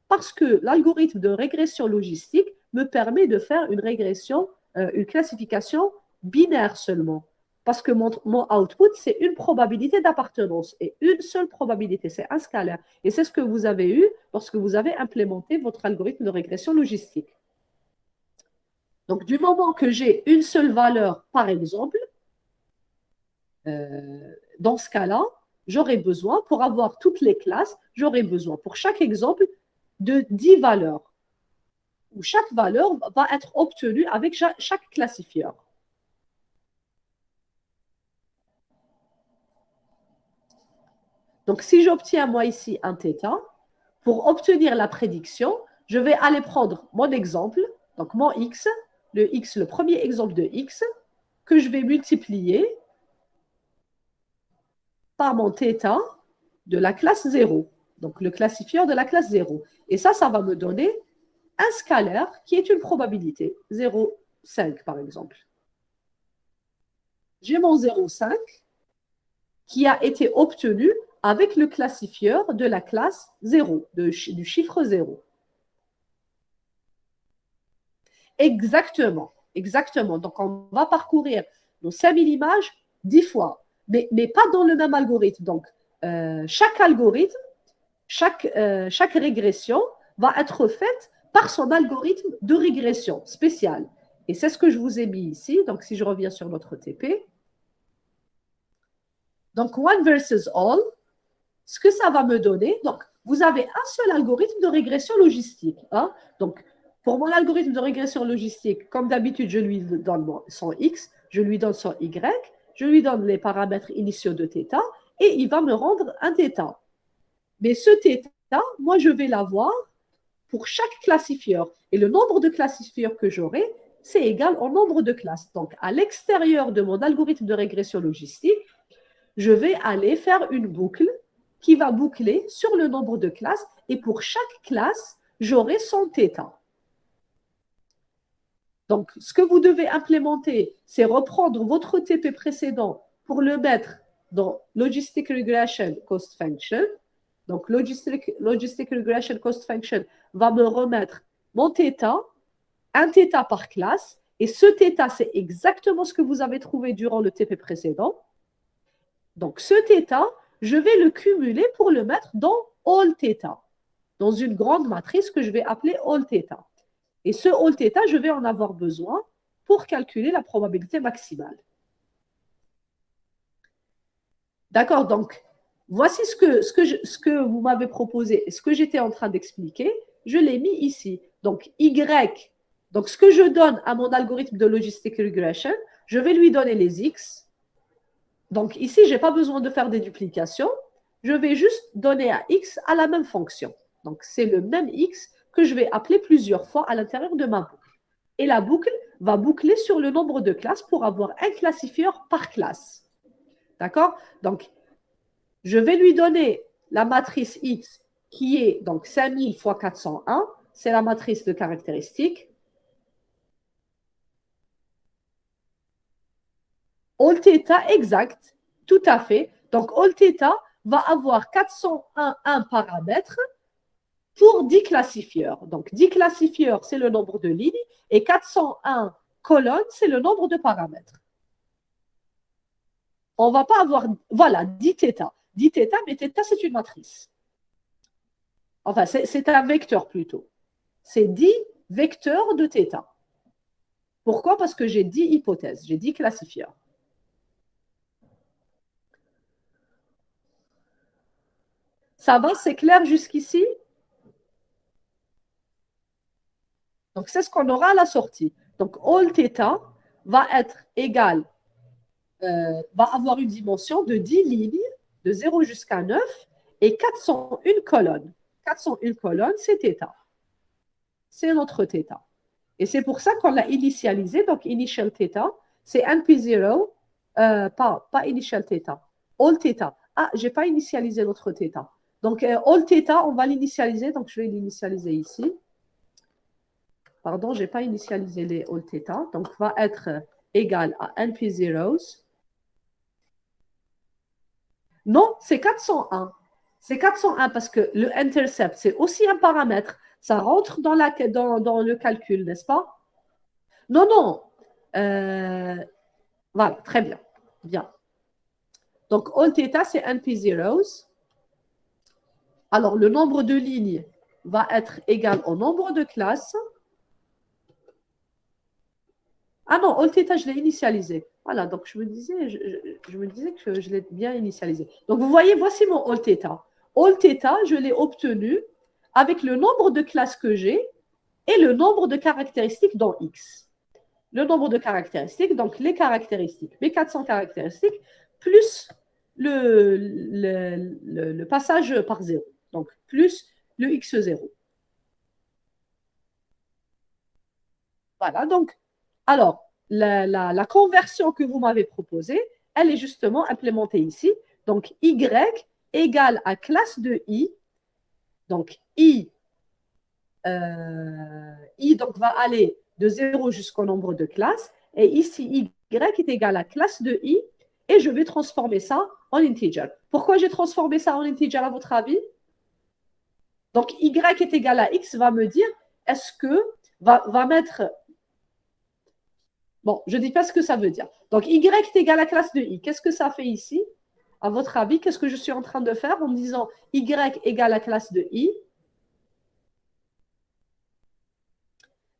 Parce que l'algorithme de régression logistique me permet de faire une régression, une classification binaire seulement. Parce que mon output, c'est une probabilité d'appartenance et une seule probabilité, c'est un scalaire. Et c'est ce que vous avez eu lorsque vous avez implémenté votre algorithme de régression logistique. Donc, du moment que j'ai une seule valeur, par exemple, dans ce cas-là, j'aurai besoin, pour avoir toutes les classes, j'aurai besoin pour chaque exemple de 10 valeurs, où chaque valeur va être obtenue avec chaque classifieur. Donc, si j'obtiens, moi, ici, un θ, pour obtenir la prédiction, je vais aller prendre mon exemple, donc mon x, le premier exemple de x, que je vais multiplier par mon θ de la classe 0, donc le classifieur de la classe 0. Et ça va me donner un scalaire qui est une probabilité, 0,5 par exemple. J'ai mon 0,5 qui a été obtenu avec le classifieur de la classe 0, du chiffre 0. Exactement, exactement. Donc, on va parcourir nos 5000 images 10 fois, mais pas dans le même algorithme. Donc, chaque algorithme, chaque régression va être faite par son algorithme de régression spécial. Et c'est ce que je vous ai mis ici. Donc, si je reviens sur notre TP. Donc, one versus all, ce que ça va me donner, donc, vous avez un seul algorithme de régression logistique. Hein? Donc, pour mon algorithme de régression logistique, comme d'habitude, je lui donne son X, je lui donne son Y, je lui donne les paramètres initiaux de θ, et il va me rendre un θ. Mais ce θ, moi, je vais l'avoir pour chaque classifieur. Et le nombre de classifieurs que j'aurai, c'est égal au nombre de classes. Donc, à l'extérieur de mon algorithme de régression logistique, je vais aller faire une boucle qui va boucler sur le nombre de classes. Et pour chaque classe, j'aurai son θ. Donc, ce que vous devez implémenter, c'est reprendre votre TP précédent pour le mettre dans Logistic Regression Cost Function. Donc, Logistic Regression Cost Function va me remettre mon θ, un θ par classe. Et ce θ, c'est exactement ce que vous avez trouvé durant le TP précédent. Donc, ce θ, je vais le cumuler pour le mettre dans all θ, dans une grande matrice que je vais appeler all θ. Et ce all θ, je vais en avoir besoin pour calculer la probabilité maximale. D'accord, donc, voici ce que vous m'avez proposé et ce que j'étais en train d'expliquer. Je l'ai mis ici. Donc, Y, donc ce que je donne à mon algorithme de logistic regression, je vais lui donner les X. Donc, ici, je n'ai pas besoin de faire des duplications. Je vais juste donner à X à la même fonction. Donc, c'est le même X que je vais appeler plusieurs fois à l'intérieur de ma boucle. Et la boucle va boucler sur le nombre de classes pour avoir un classifieur par classe. D'accord? Donc, je vais lui donner la matrice X qui est donc 5000 fois 401. C'est la matrice de caractéristiques. All θ exact, tout à fait. Donc, all θ va avoir 401 paramètres pour 10 classifieurs. Donc, 10 classifieurs, c'est le nombre de lignes, et 401 colonnes, c'est le nombre de paramètres. On ne va pas avoir, voilà, 10 θ. 10 θ, mais θ, c'est une matrice. Enfin, c'est un vecteur plutôt. C'est 10 vecteurs de θ. Pourquoi? Parce que j'ai 10 hypothèses, j'ai 10 classifieurs. Ça va, c'est clair jusqu'ici? Donc, c'est ce qu'on aura à la sortie. Donc, all θ va être égal, va avoir une dimension de 10 lignes, de 0 jusqu'à 9, et 401 colonnes. 401 colonnes, c'est θ. C'est notre θ. Et c'est pour ça qu'on l'a initialisé. Donc, initial θ, c'est NP0, pas initial θ, all θ. Ah, je n'ai pas initialisé notre θ. Donc, all θ, on va l'initialiser. Donc, je vais l'initialiser ici. Pardon, je n'ai pas initialisé les all θ. Donc, va être égal à NP0. Non, c'est 401. C'est 401 parce que le intercept, c'est aussi un paramètre. Ça rentre dans le calcul, n'est-ce pas? Non, non. Voilà, très bien. Bien. Donc, all θ, c'est NP0. Alors, le nombre de lignes va être égal au nombre de classes. Ah non, all θ, je l'ai initialisé. Voilà, donc je me disais que je l'ai bien initialisé. Donc, vous voyez, voici mon all θ. All θ, je l'ai obtenu avec le nombre de classes que j'ai et le nombre de caractéristiques dans X. Le nombre de caractéristiques, donc les caractéristiques, mes 400 caractéristiques, plus le passage par 0. Donc, plus le X0. Voilà, donc, alors, la conversion que vous m'avez proposée, elle est justement implémentée ici. Donc, Y égale à classe de I. Donc, I donc, va aller de 0 jusqu'au nombre de classes. Et ici, Y est égal à classe de I. Et je vais transformer ça en integer. Pourquoi j'ai transformé ça en integer à votre avis? Donc, Y est égal à X va me dire, est-ce que va mettre... Bon, je ne dis pas ce que ça veut dire. Donc, Y est égal à classe de I. Qu'est-ce que ça fait ici? À votre avis, qu'est-ce que je suis en train de faire en me disant Y égale à classe de I?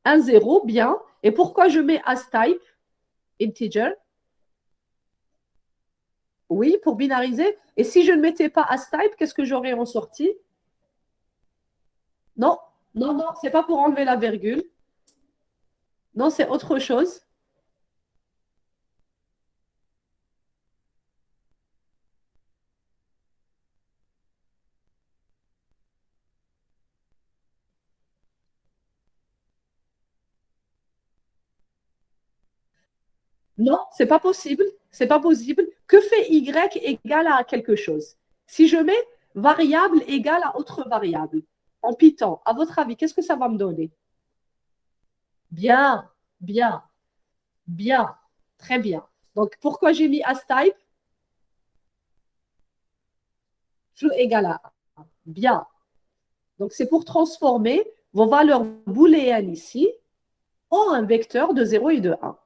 Un 0, bien. Et pourquoi je mets as type, integer? Oui, pour binariser. Et si je ne mettais pas as type, qu'est-ce que j'aurais en sortie? Non, non, non, c'est pas pour enlever la virgule. Non, c'est autre chose. Non, c'est pas possible. C'est pas possible. Que fait Y égale à quelque chose? Si je mets variable égale à autre variable en Python, à votre avis, qu'est-ce que ça va me donner? Bien, bien, bien, très bien. Donc, pourquoi j'ai mis asType? True égale à 1. Bien. Donc, c'est pour transformer vos valeurs booléennes ici en un vecteur de 0 et de 1.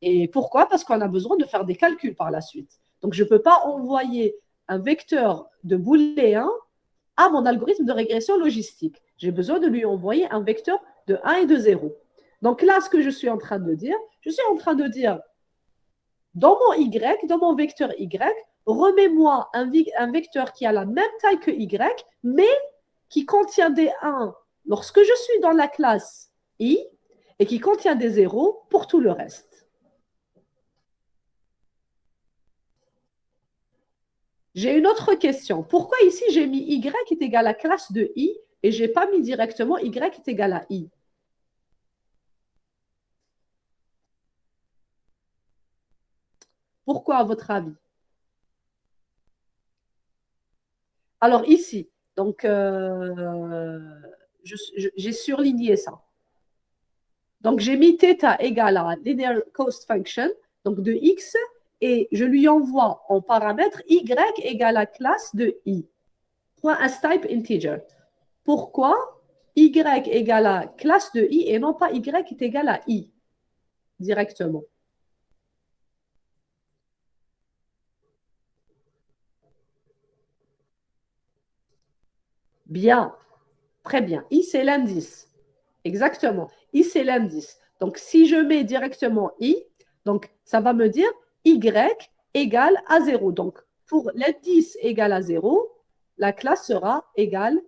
Et pourquoi? Parce qu'on a besoin de faire des calculs par la suite. Donc, je ne peux pas envoyer un vecteur de booléen à mon algorithme de régression logistique. J'ai besoin de lui envoyer un vecteur de 1 et de 0. Donc là, ce que je suis en train de dire, dans mon Y, dans mon vecteur Y, remets-moi un vecteur qui a la même taille que Y, mais qui contient des 1 lorsque je suis dans la classe I et qui contient des 0 pour tout le reste. J'ai une autre question. Pourquoi ici j'ai mis Y est égal à classe de I et je n'ai pas mis directement Y est égal à I? Pourquoi, à votre avis? Alors ici, donc j'ai surligné ça. Donc j'ai mis θ égale à linear cost function, donc de x, et je lui envoie en paramètre y égale à classe de i. Point as type integer. pourquoi y égale à classe de i et non pas y est égal à i directement. Bien, très bien. I, c'est l'indice. Exactement. I, c'est l'indice. Donc, si je mets directement i, donc ça va me dire y égale à 0. Donc, pour l'indice égal à 0, la classe sera égale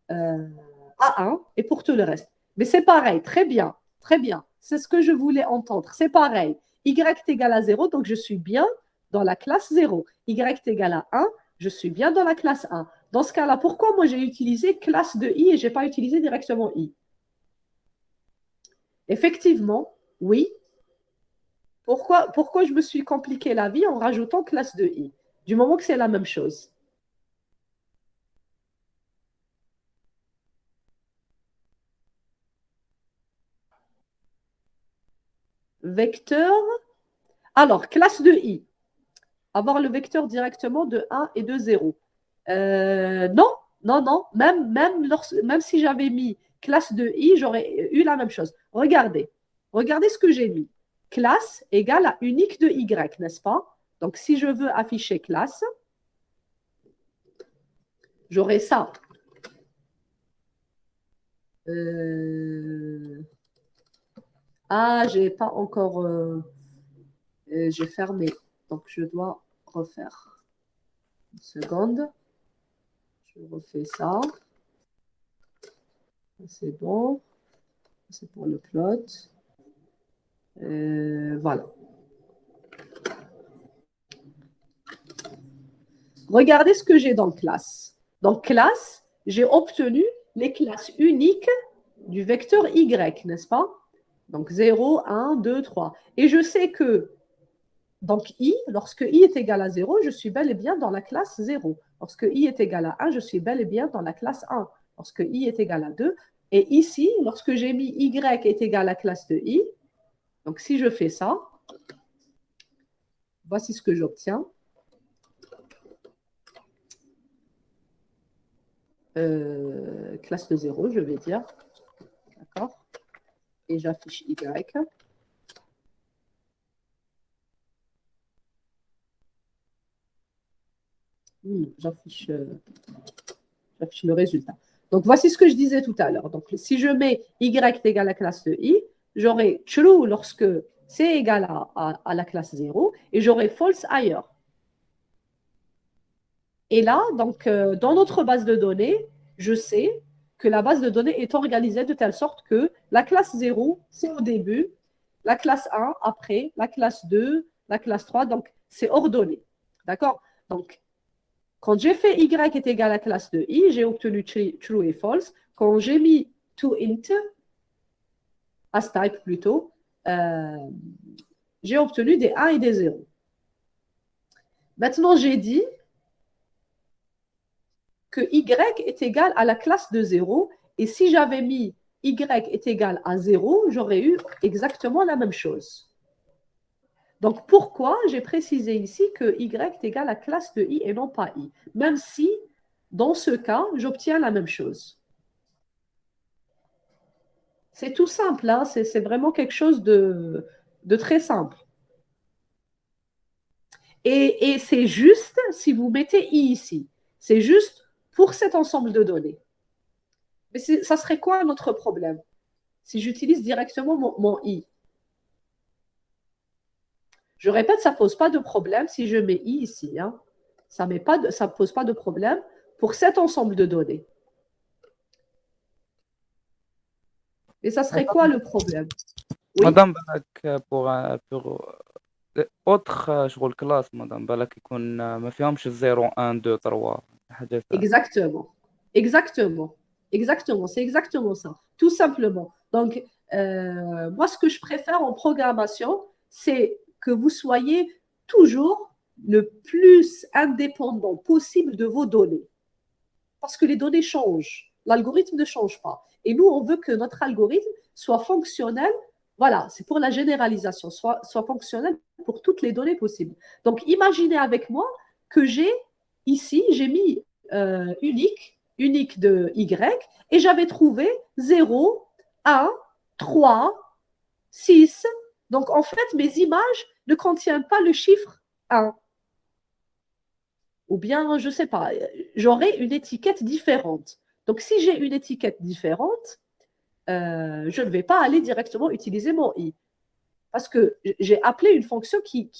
à 1 et pour tout le reste. Mais c'est pareil, très bien, très bien. C'est ce que je voulais entendre. C'est pareil. Y est égal à 0, donc je suis bien dans la classe 0. Y est égal à 1, je suis bien dans la classe 1. Dans ce cas-là, pourquoi moi j'ai utilisé classe de i et je n'ai pas utilisé directement i? Effectivement, oui. Pourquoi je me suis compliqué la vie en rajoutant classe de i? Du moment que c'est la même chose. Vecteur. Alors, classe de i. Avoir le vecteur directement de 1 et de 0. Non, non, non. Même si j'avais mis classe de i, j'aurais eu la même chose. Regardez. Regardez ce que j'ai mis. Classe égale à unique de y, n'est-ce pas? Donc, si je veux afficher classe, j'aurai ça. Ah, j'ai pas encore... j'ai fermé. Donc, je dois refaire. Une seconde. Je refais ça. C'est bon. C'est pour le plot. Voilà. Regardez ce que j'ai dans classe. Dans classe, j'ai obtenu les classes uniques du vecteur y, n'est-ce pas? Donc 0, 1, 2, 3. Et je sais que donc i, lorsque i est égal à 0, je suis bel et bien dans la classe 0. Lorsque i est égal à 1, je suis bel et bien dans la classe 1. Lorsque i est égal à 2, et ici, lorsque j'ai mis y est égal à la classe de i, donc si je fais ça, voici ce que j'obtiens. Classe de 0, je vais dire. D'accord? Et j'affiche y. J'affiche le résultat. Donc, voici ce que je disais tout à l'heure. Donc, si je mets y est égal à la classe de i, j'aurai true lorsque c'est égal à la classe 0 et j'aurai false ailleurs. Et là, donc, dans notre base de données, je sais que la base de données est organisée de telle sorte que la classe 0, c'est au début, la classe 1 après, la classe 2, la classe 3, donc c'est ordonné. D'accord? Donc, quand j'ai fait y est égal à la classe de i, j'ai obtenu true et false. Quand j'ai mis toInt, as type plutôt, j'ai obtenu des 1 et des 0. Maintenant, j'ai dit que y est égal à la classe de 0. Et si j'avais mis y est égal à 0, j'aurais eu exactement la même chose. Donc, pourquoi j'ai précisé ici que y est égal à classe de i et non pas i, même si, dans ce cas, j'obtiens la même chose. C'est tout simple, hein? C'est vraiment quelque chose de très simple. Et c'est juste si vous mettez i ici. C'est juste pour cet ensemble de données. Mais ça serait quoi notre problème si j'utilise directement mon i? Je répète, ça ne pose pas de problème si je mets i ici. Hein. Ça ne pose pas de problème pour cet ensemble de données. Et ça serait quoi le problème? Oui. Madame, pour autre شغل classe, madame, بالك يكون ما فيهمش 0 1 2 3 حاجات. Exactement. Exactement. Exactement. C'est exactement ça. Tout simplement. Donc, moi, ce que je préfère en programmation, c'est que vous soyez toujours le plus indépendant possible de vos données. Parce que les données changent. L'algorithme ne change pas. Et nous, on veut que notre algorithme soit fonctionnel. Voilà, c'est pour la généralisation, soit fonctionnel pour toutes les données possibles. Donc, imaginez avec moi que j'ai ici, j'ai mis unique unique de y, et j'avais trouvé 0, 1, 3, 6. Donc, en fait, mes images ne contiennent pas le chiffre 1. Ou bien, je ne sais pas, j'aurai une étiquette différente. Donc, si j'ai une étiquette différente, je ne vais pas aller directement utiliser mon i. Parce que j'ai appelé une fonction qui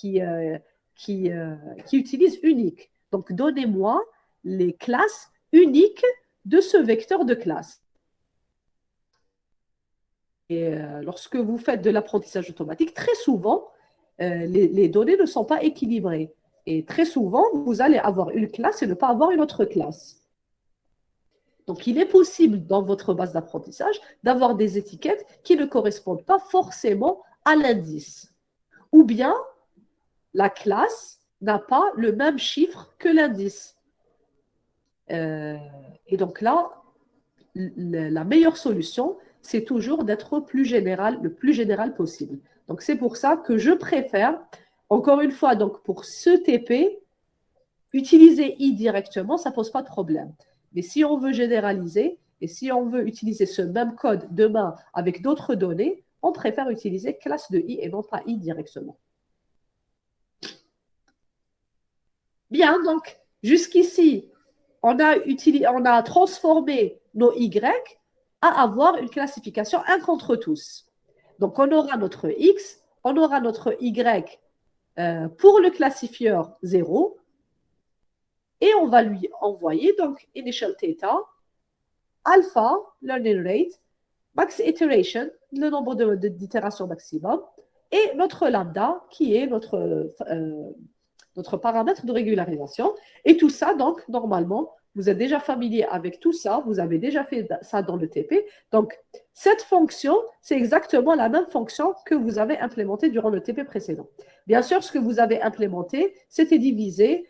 utilise unique. Donc, donnez-moi les classes uniques de ce vecteur de classe. Et lorsque vous faites de l'apprentissage automatique, très souvent, les données ne sont pas équilibrées. Et très souvent, vous allez avoir une classe et ne pas avoir une autre classe. Donc, il est possible dans votre base d'apprentissage d'avoir des étiquettes qui ne correspondent pas forcément à l'indice. Ou bien, la classe n'a pas le même chiffre que l'indice. Et donc là, la meilleure solution, c'est toujours d'être le plus général possible. Donc, c'est pour ça que je préfère, encore une fois, donc pour ce TP, utiliser i directement, ça ne pose pas de problème. Mais si on veut généraliser et si on veut utiliser ce même code demain avec d'autres données, on préfère utiliser classe de i et non pas i directement. Bien, donc jusqu'ici, on a transformé nos y à avoir une classification 1 contre tous. Donc, on aura notre x, on aura notre y pour le classifieur 0, et on va lui envoyer donc initial theta, alpha, learning rate, max iteration, le nombre d'itérations maximum, et notre lambda, qui est notre paramètre de régularisation. Et tout ça, donc, normalement, vous êtes déjà familier avec tout ça, vous avez déjà fait ça dans le TP. Donc, cette fonction, c'est exactement la même fonction que vous avez implémentée durant le TP précédent. Bien sûr, ce que vous avez implémenté, c'était diviser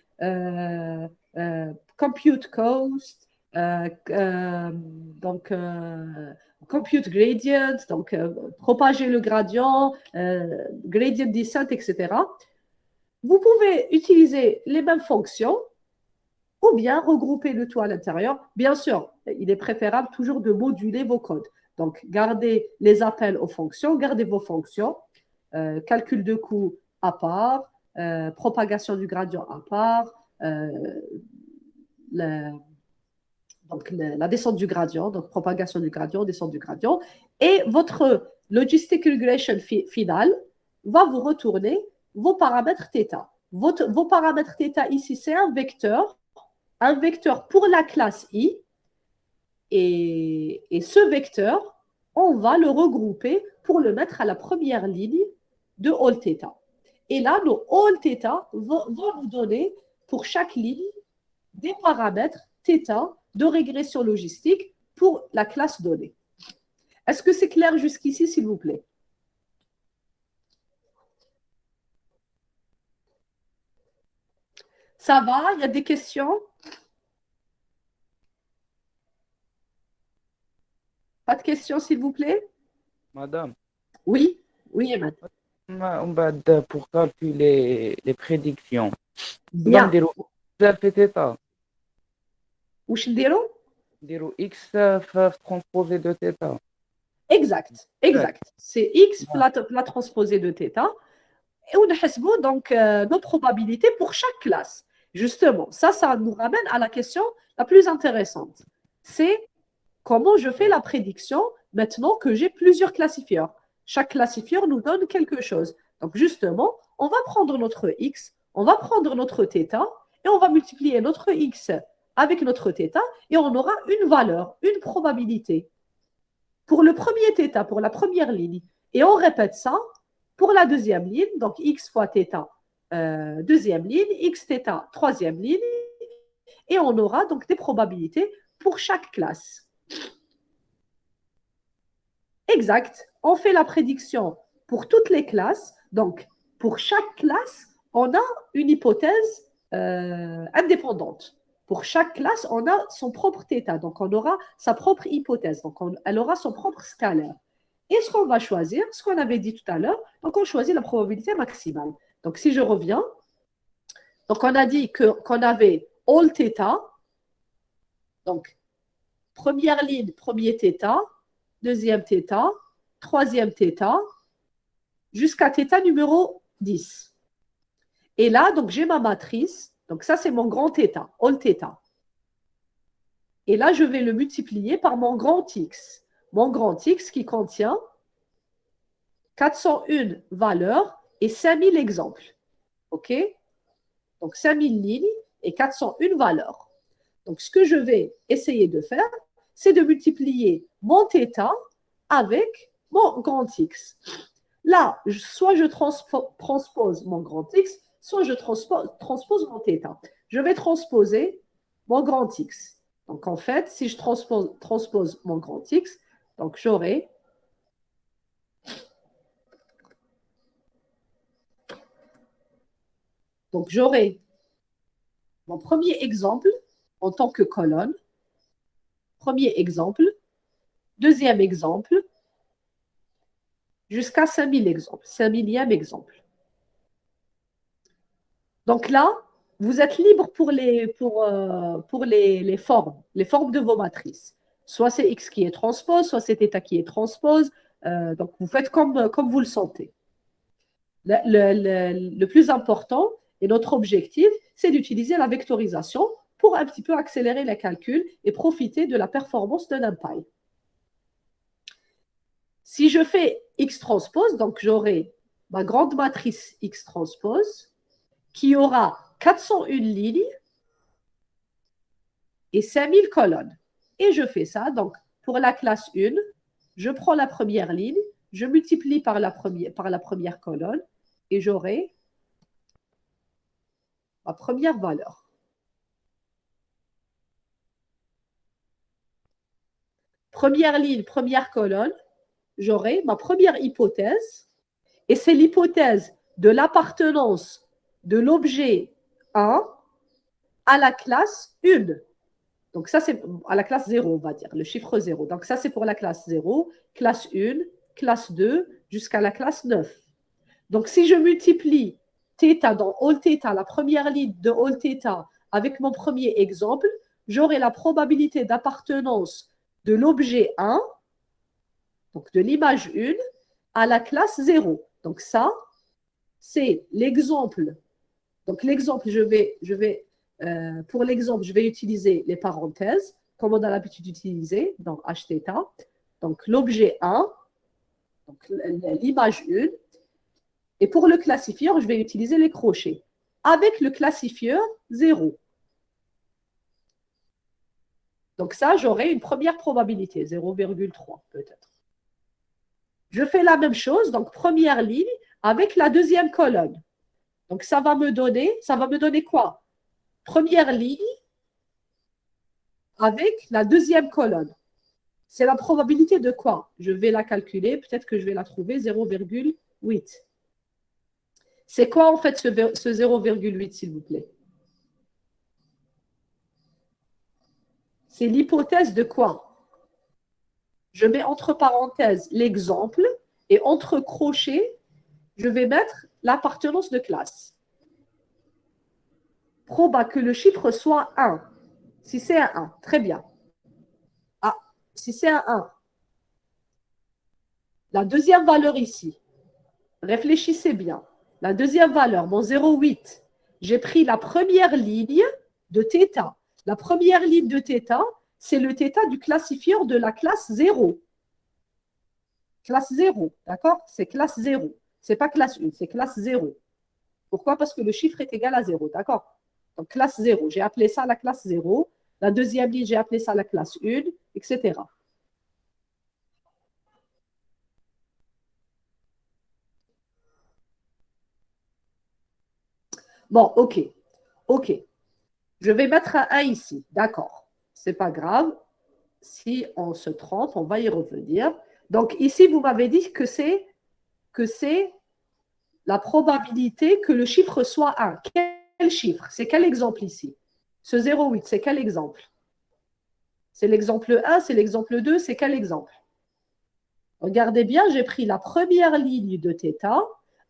compute cost, donc compute gradient, donc propager le gradient, gradient descent, etc. Vous pouvez utiliser les mêmes fonctions ou bien regrouper le tout à l'intérieur. Bien sûr, il est préférable toujours de moduler vos codes. Donc, gardez les appels aux fonctions, gardez vos fonctions, calcul de coût à part, propagation du gradient à part, donc la descente du gradient, donc propagation du gradient, descente du gradient, et votre logistic regression finale va vous retourner vos paramètres θ. Vos paramètres θ ici, c'est un vecteur pour la classe i, et ce vecteur, on va le regrouper pour le mettre à la première ligne de all θ. Et là, nos all θ vont nous donner pour chaque ligne des paramètres θ de régression logistique pour la classe donnée. Est-ce que c'est clair jusqu'ici, s'il vous plaît? Ça va? Il y a des questions? Pas de questions, s'il vous plaît? Madame, Oui, oui, Emma. pour calculer les prédictions, Bien. واش نديرو x transposé de θ. Exact, exact. C'est x la transposée de θ. Et on a donc nos probabilités pour chaque classe. Justement, ça nous ramène à la question la plus intéressante. C'est comment je fais la prédiction maintenant que j'ai plusieurs classifieurs. Chaque classifieur nous donne quelque chose. Donc justement, on va prendre notre x, on va prendre notre θ, et on va multiplier notre x avec notre θ, et on aura une valeur, une probabilité pour le premier θ, pour la première ligne. Et on répète ça pour la deuxième ligne, donc x fois θ, deuxième ligne, x θ, troisième ligne, et on aura donc des probabilités pour chaque classe. Exact. On fait la prédiction pour toutes les classes. Donc, pour chaque classe, on a une hypothèse indépendante. Pour chaque classe, on a son propre θ. Donc, on aura sa propre hypothèse. Donc, elle aura son propre scalaire. Et ce qu'on va choisir, ce qu'on avait dit tout à l'heure, donc on choisit la probabilité maximale. Donc, si je reviens, donc on a dit qu'on avait all θ. Donc, première ligne, premier θ, deuxième θ, troisième θ, jusqu'à θ numéro 10. Et là, donc j'ai ma matrice. Donc ça, c'est mon grand θ, all θ. Et là, je vais le multiplier par mon grand X. Mon grand X qui contient 401 valeurs et 5000 exemples. OK? Donc 5000 lignes et 401 valeurs. Donc ce que je vais essayer de faire, c'est de multiplier mon θ avec mon grand X. Là, soit je transpose mon grand X, soit je transpose mon θ. Je vais transposer mon grand X. Donc, en fait, si je transpose mon grand X, donc j'aurai mon premier exemple en tant que colonne, premier exemple, deuxième exemple, jusqu'à 5000 exemples, 5000e exemple. Donc là, vous êtes libre pour les formes de vos matrices. Soit c'est X qui est transpose, soit c'est θ qui est transpose. Donc, vous faites comme vous le sentez. Le plus important et notre objectif, c'est d'utiliser la vectorisation pour un petit peu accélérer les calculs et profiter de la performance de NumPy. Si je fais X transpose, donc j'aurai ma grande matrice X transpose qui aura 401 lignes et 5000 colonnes. Et je fais ça, donc pour la classe 1, je prends la première ligne, je multiplie par la première colonne et j'aurai ma première valeur. Première ligne, première colonne, j'aurai ma première hypothèse et c'est l'hypothèse de l'appartenance de l'objet 1 à la classe 1. Donc ça, c'est à la classe 0, on va dire, le chiffre 0. Donc ça, c'est pour la classe 0, classe 1, classe 2, jusqu'à la classe 9. Donc si je multiplie θ dans all θ, la première ligne de all θ, avec mon premier exemple, j'aurai la probabilité d'appartenance de l'objet 1, donc de l'image 1, à la classe 0. Donc ça, c'est l'exemple. Donc l'exemple, pour l'exemple, je vais utiliser les parenthèses, comme on a l'habitude d'utiliser dans hθ. Donc l'objet 1, donc l'image 1. Et pour le classifieur, je vais utiliser les crochets. Avec le classifieur 0. Donc ça, j'aurai une première probabilité, 0,3 peut-être. Je fais la même chose, donc première ligne, avec la deuxième colonne. Donc ça va me donner quoi? Première ligne avec la deuxième colonne. C'est la probabilité de quoi? Je vais la calculer, peut-être que je vais la trouver, 0,8. C'est quoi en fait ce 0,8, s'il vous plaît? C'est l'hypothèse de quoi? Je mets entre parenthèses l'exemple et entre crochets, je vais mettre l'appartenance de classe. Proba que le chiffre soit 1. Si c'est un 1, très bien. Ah, si c'est un 1, la deuxième valeur ici, réfléchissez bien. La deuxième valeur, mon 0,8, j'ai pris la première ligne de θ. La première ligne de θ, c'est le θ du classifieur de la classe 0. Classe 0, d'accord? C'est classe 0. Ce n'est pas classe 1, c'est classe 0. Pourquoi? Parce que le chiffre est égal à 0, d'accord? Donc, classe 0, j'ai appelé ça la classe 0. La deuxième ligne, j'ai appelé ça la classe 1, etc. Bon, OK. OK. Je vais mettre un 1 ici. D'accord. Ce n'est pas grave. Si on se trompe, on va y revenir. Donc, ici, vous m'avez dit que c'est la probabilité que le chiffre soit 1. Quel chiffre? C'est quel exemple ici? Ce 0,8, c'est quel exemple? C'est l'exemple 1, c'est l'exemple 2, c'est quel exemple? Regardez bien, j'ai pris la première ligne de θ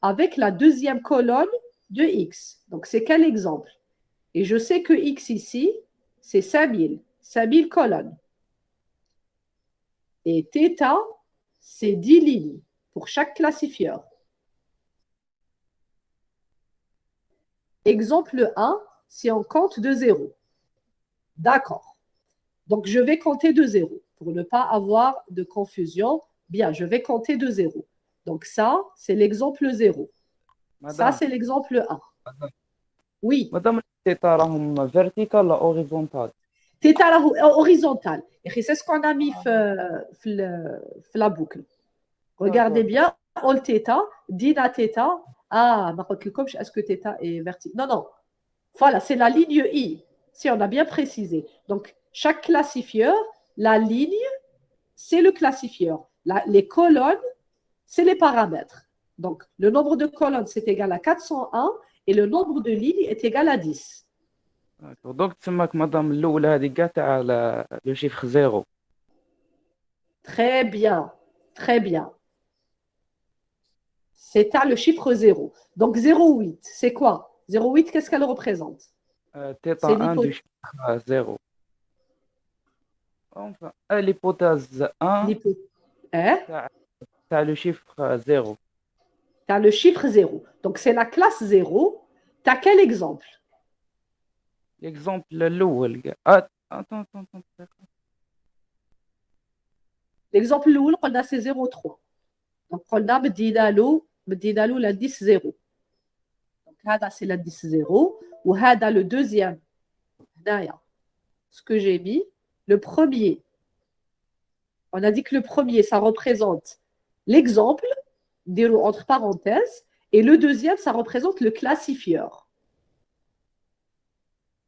avec la deuxième colonne de x. Donc, c'est quel exemple? Et je sais que x ici, c'est 5000 colonnes. Et θ, c'est 10 lignes pour chaque classifieur. Exemple 1, si on compte de 0. D'accord. Donc, je vais compter de 0 pour ne pas avoir de confusion. Bien, je vais compter de 0. Donc, ça, c'est l'exemple 0. Ça, Madame, c'est l'exemple 1. Oui. madame, الثيتا راهم vertical ولا horizontal؟ θ horizontal. Et c'est ce qu'on a mis la boucle. Regardez bien. All θ, dina θ. Ah, est-ce que θ est vertical? Non, non. Voilà, c'est la ligne I. Si on a bien précisé. Donc, chaque classifieur, la ligne, c'est le classifieur. Les colonnes, c'est les paramètres. Donc, le nombre de colonnes, c'est égal à 401 et le nombre de lignes est égal à 10. دونك تسماك مدام الاولى هذه كاع تاع لو شيفر زيرو. Très bien, très bien. C'est à le chiffre 0. Donc 0,8, c'est quoi? 0,8, qu'est-ce qu'elle représente? تيتا C'est 1 دو شيفر زيرو. enfin l'hypothèse 1 hein? تاع لو شيفر زيرو. Tu as le chiffre 0. Donc c'est la classe 0. Tu as quel exemple? l'exemple الاول كاع attends. L'exemple الاول قلنا c'est 0,3. Donc قلنا بدينا له l'indice 0. Donc هذا c'est l'indice 0 وهذا le deuxième. هنايا ce que j'ai mis, le premier. On a dit que le premier, ça représente l'exemple, entre parenthèses, et le deuxième, ça représente le classifieur.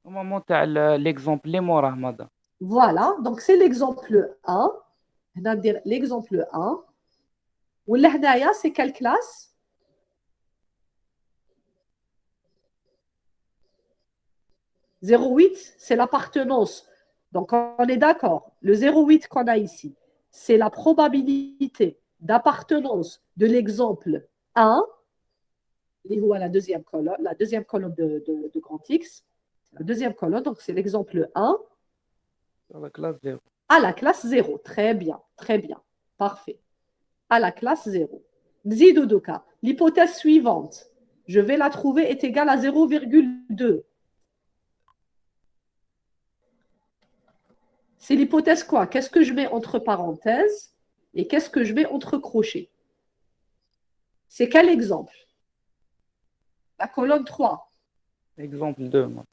au moment تاع l'exemple اللي موراه مدام. Voilà, donc c'est l'exemple 1. On va dire l'exemple 1. ولا هنايا c'est quelle classe? « 0,8, c'est l'appartenance. Donc, on est d'accord. Le 0,8 qu'on a ici, c'est la probabilité d'appartenance de l'exemple 1, la deuxième colonne de grand X. La deuxième colonne, donc c'est l'exemple 1. À la classe 0. À la classe 0. Très bien, très bien. Parfait. À la classe 0. Nzidodoka. L'hypothèse suivante, je vais la trouver, est égale à 0,2. C'est l'hypothèse quoi? Qu'est-ce que je mets entre parenthèses et qu'est-ce que je mets entre crochets? C'est quel exemple? La colonne 3. Exemple 2. Moi.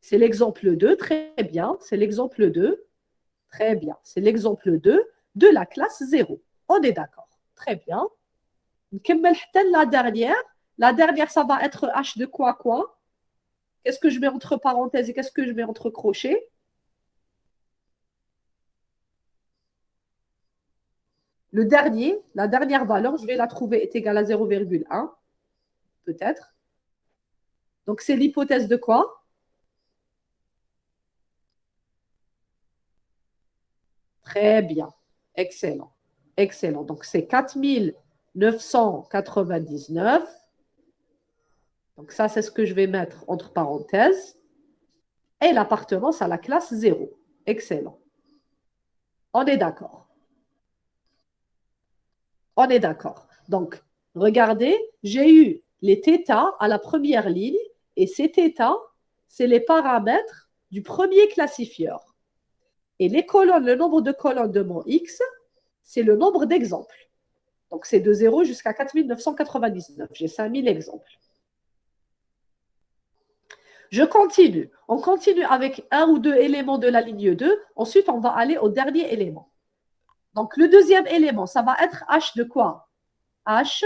C'est l'exemple 2, très bien. C'est l'exemple 2. Très bien. C'est l'exemple 2 de la classe 0. On est d'accord. Très bien. La dernière. La dernière, ça va être H de quoi? Qu'est-ce que je mets entre parenthèses et qu'est-ce que je mets entre crochets? Le dernier, la dernière valeur, je vais la trouver, est égale à 0,1, peut-être. Donc, c'est l'hypothèse de quoi? Très bien. Excellent. Excellent. Donc, c'est 4999. Donc, ça, c'est ce que je vais mettre entre parenthèses. Et l'appartenance à la classe 0. Excellent. On est d'accord. On est d'accord. Donc, regardez, j'ai eu les θ à la première ligne et ces θ, c'est les paramètres du premier classifieur. Et les colonnes, le nombre de colonnes de mon X, c'est le nombre d'exemples. Donc, c'est de 0 jusqu'à 4999. J'ai 5000 exemples. Je continue. On continue avec un ou deux éléments de la ligne 2. Ensuite, on va aller au dernier élément. Donc, le deuxième élément, ça va être H de quoi? H,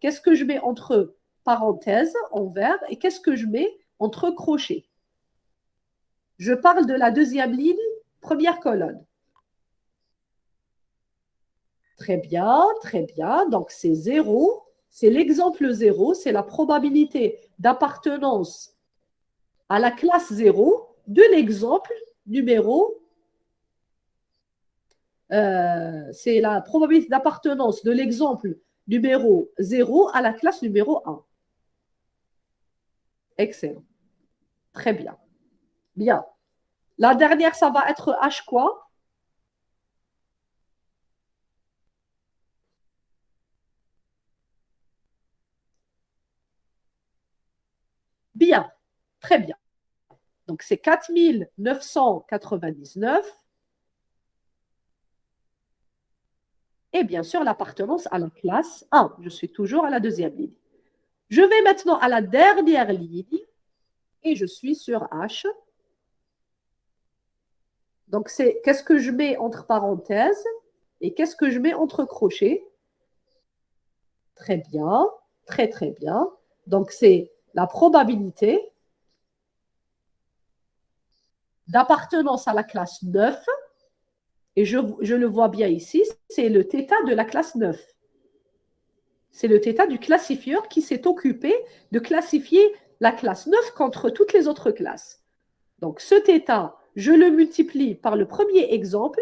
qu'est-ce que je mets entre parenthèses en vert et qu'est-ce que je mets entre crochets? Je parle de la deuxième ligne, première colonne. Très bien, très bien. Donc, c'est 0. C'est l'exemple 0. C'est la probabilité d'appartenance à la classe 0 de l'exemple numéro. C'est la probabilité d'appartenance de l'exemple numéro 0 à la classe numéro 1. Excellent. Très bien. Bien. La dernière, ça va être H quoi? Bien, très bien. Donc, c'est 4999. Et bien sûr, l'appartenance à la classe 1. Je suis toujours à la deuxième ligne. Je vais maintenant à la dernière ligne et je suis sur H. Donc, c'est qu'est-ce que je mets entre parenthèses et qu'est-ce que je mets entre crochets? Très bien, très très bien. Donc, c'est la probabilité d'appartenance à la classe 9. Et je le vois bien ici, c'est le θ de la classe 9. C'est le θ du classifieur qui s'est occupé de classifier la classe 9 contre toutes les autres classes. Donc, ce θ, je le multiplie par le premier exemple.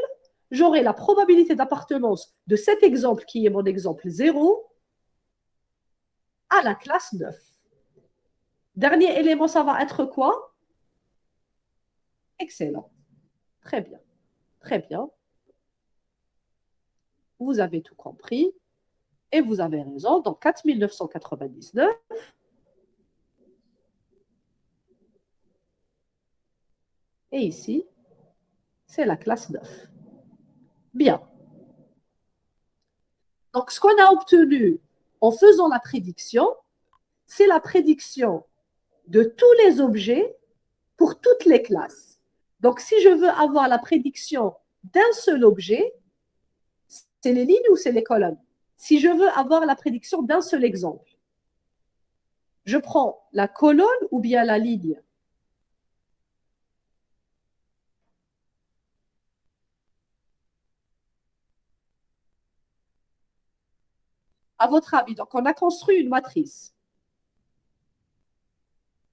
J'aurai la probabilité d'appartenance de cet exemple, qui est mon exemple 0, à la classe 9. Dernier élément, ça va être quoi? Excellent. Très bien. Très bien. Vous avez tout compris. Et vous avez raison. Donc, 4999. Et ici, c'est la classe 9. Bien. Donc, ce qu'on a obtenu en faisant la prédiction, c'est la prédiction de tous les objets pour toutes les classes. Donc, si je veux avoir la prédiction d'un seul objet, c'est les lignes ou c'est les colonnes? Si je veux avoir la prédiction d'un seul exemple, je prends la colonne ou bien la ligne? À votre avis, donc on a construit une matrice.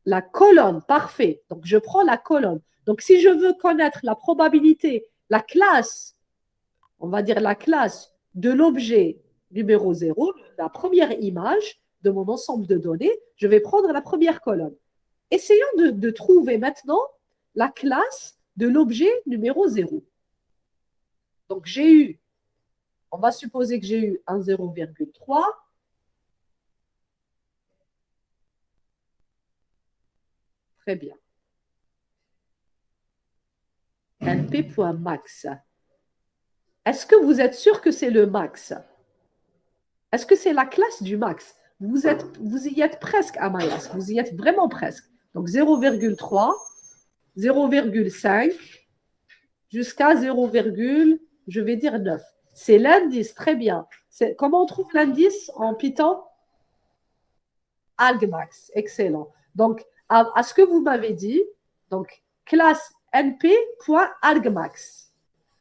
La colonne, parfait. Donc, je prends la colonne. Donc, si je veux connaître la probabilité, la classe, on va dire la classe de l'objet numéro 0, la première image de mon ensemble de données, je vais prendre la première colonne. Essayons de trouver maintenant la classe de l'objet numéro 0. Donc, j'ai eu, on va supposer que j'ai eu un 0,3. Très bien. NP.max. Est-ce que vous êtes sûr que c'est le max? Est-ce que c'est la classe du max? Vous y êtes presque, Amayas. Vous y êtes vraiment presque. Donc 0,3, 0,5 jusqu'à 0, je vais dire 9. C'est l'indice, très bien. Comment on trouve l'indice en Python? Argmax, excellent. Donc, à ce que vous m'avez dit, donc classe np.argmax.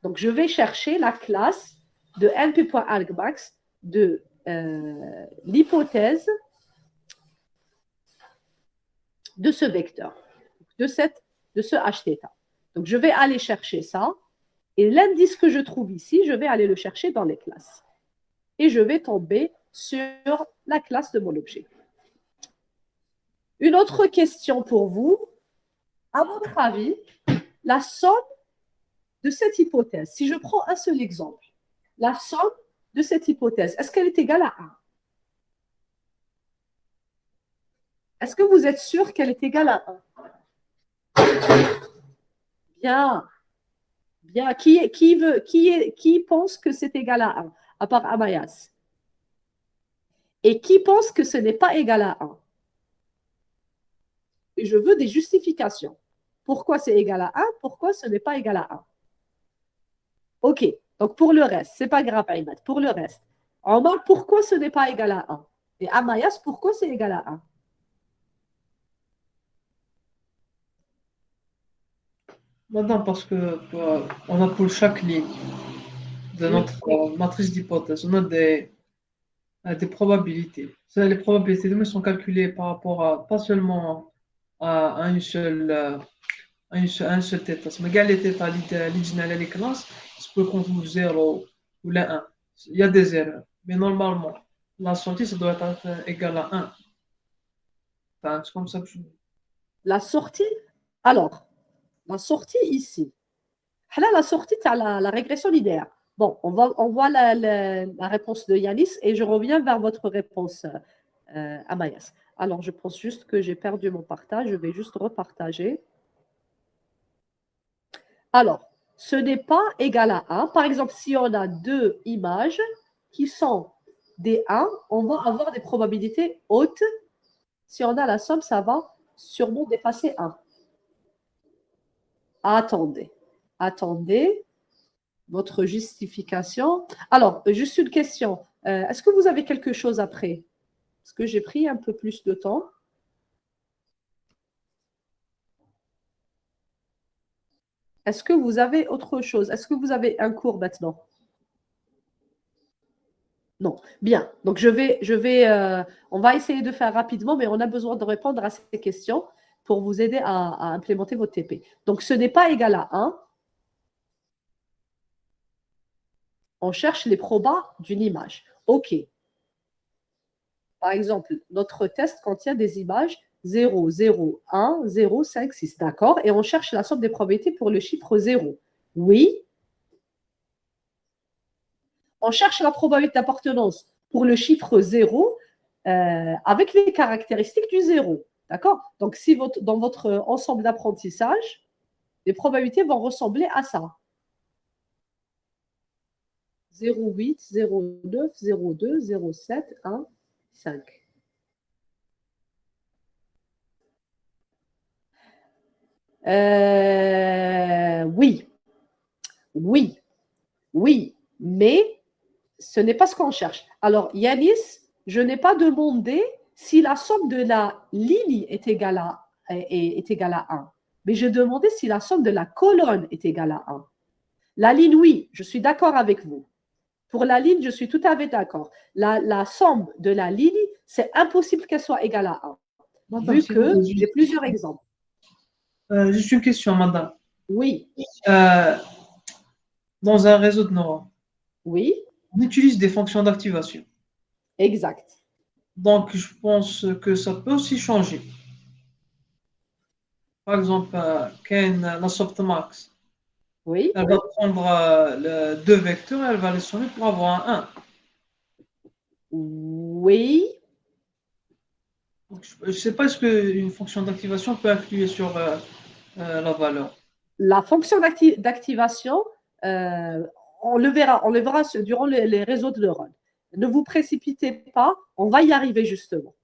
Donc, je vais chercher la classe de np.argmax de l'hypothèse de ce vecteur, de ce hθ. Donc, je vais aller chercher ça. Et l'indice que je trouve ici, je vais aller le chercher dans les classes. Et je vais tomber sur la classe de mon objet. Une autre question pour vous. À votre avis, la somme de cette hypothèse, si je prends un seul exemple, la somme de cette hypothèse, est-ce qu'elle est égale à 1? Est-ce que vous êtes sûr qu'elle est égale à 1? Bien. Bien. Qui pense que c'est égal à 1, à part Amayas? Et qui pense que ce n'est pas égal à 1? Et je veux des justifications. Pourquoi c'est égal à 1? Pourquoi ce n'est pas égal à 1? OK. Donc, pour le reste, ce n'est pas grave, Aïmat. Pour le reste, Omar, pourquoi ce n'est pas égal à 1? Et Amayas, pourquoi c'est égal à 1? Maintenant, parce que on a pour chaque ligne de notre matrice d'hypothèse, on a des probabilités. Les probabilités sont calculées par rapport à pas seulement à un seul θ. Mais quel est l'état l'idéal les classes, c'est peut contenir 0 ou la 1. Il y a des erreurs. Mais normalement, la sortie, ça doit être égal à 1. Enfin, c'est comme ça que je... La sortie, alors, La sortie ici. Là, la sortie, tu as la régression linéaire. Bon, on voit la réponse de Yanis et je reviens vers votre réponse, Amayas. Alors, je pense juste que j'ai perdu mon partage. Je vais juste repartager. Alors, ce n'est pas égal à 1. Par exemple, si on a deux images qui sont des 1, on va avoir des probabilités hautes. Si on a la somme, ça va sûrement dépasser 1. Attendez. Attendez. Votre justification. Alors, juste une question. Est-ce que vous avez quelque chose après? Parce que j'ai pris un peu plus de temps. Est-ce que vous avez autre chose? Est-ce que vous avez un cours maintenant? Non. Bien. Donc, on va essayer de faire rapidement, mais on a besoin de répondre à ces questions pour vous aider à implémenter votre TP. Donc, ce n'est pas égal à 1. On cherche les probas d'une image. OK. Par exemple, notre test contient des images 0, 0, 1, 0, 5, 6. D'accord? Et on cherche la somme des probabilités pour le chiffre 0. Oui. On cherche la probabilité d'appartenance pour le chiffre 0 avec les caractéristiques du 0. D'accord? Donc, si dans votre ensemble d'apprentissage, les probabilités vont ressembler à ça. 0,8, 0,9, 0,2, 0,7, 1, 5. Oui. Oui. Oui. Mais ce n'est pas ce qu'on cherche. Alors, Yanis, je n'ai pas demandé si la somme de la ligne est égale à 1. Mais j'ai demandé si la somme de la colonne est égale à 1. La ligne, oui, je suis d'accord avec vous. Pour la ligne, je suis tout à fait d'accord. La somme de la ligne, c'est impossible qu'elle soit égale à 1. Madame, Vu que j'ai plusieurs exemples. Juste une question, madame. Oui. Dans un réseau de neurones, oui, on utilise des fonctions d'activation. Exact. Donc, je pense que ça peut aussi changer. Par exemple, Ken, la softmax, Oui. elle va prendre deux vecteurs et elle va les sommer pour avoir un 1. Oui. Donc, je ne sais pas est-ce qu'une fonction d'activation peut influer sur la valeur. La fonction d'activation, on le verra durant les réseaux de neurones. Ne vous précipitez pas, on va y arriver justement.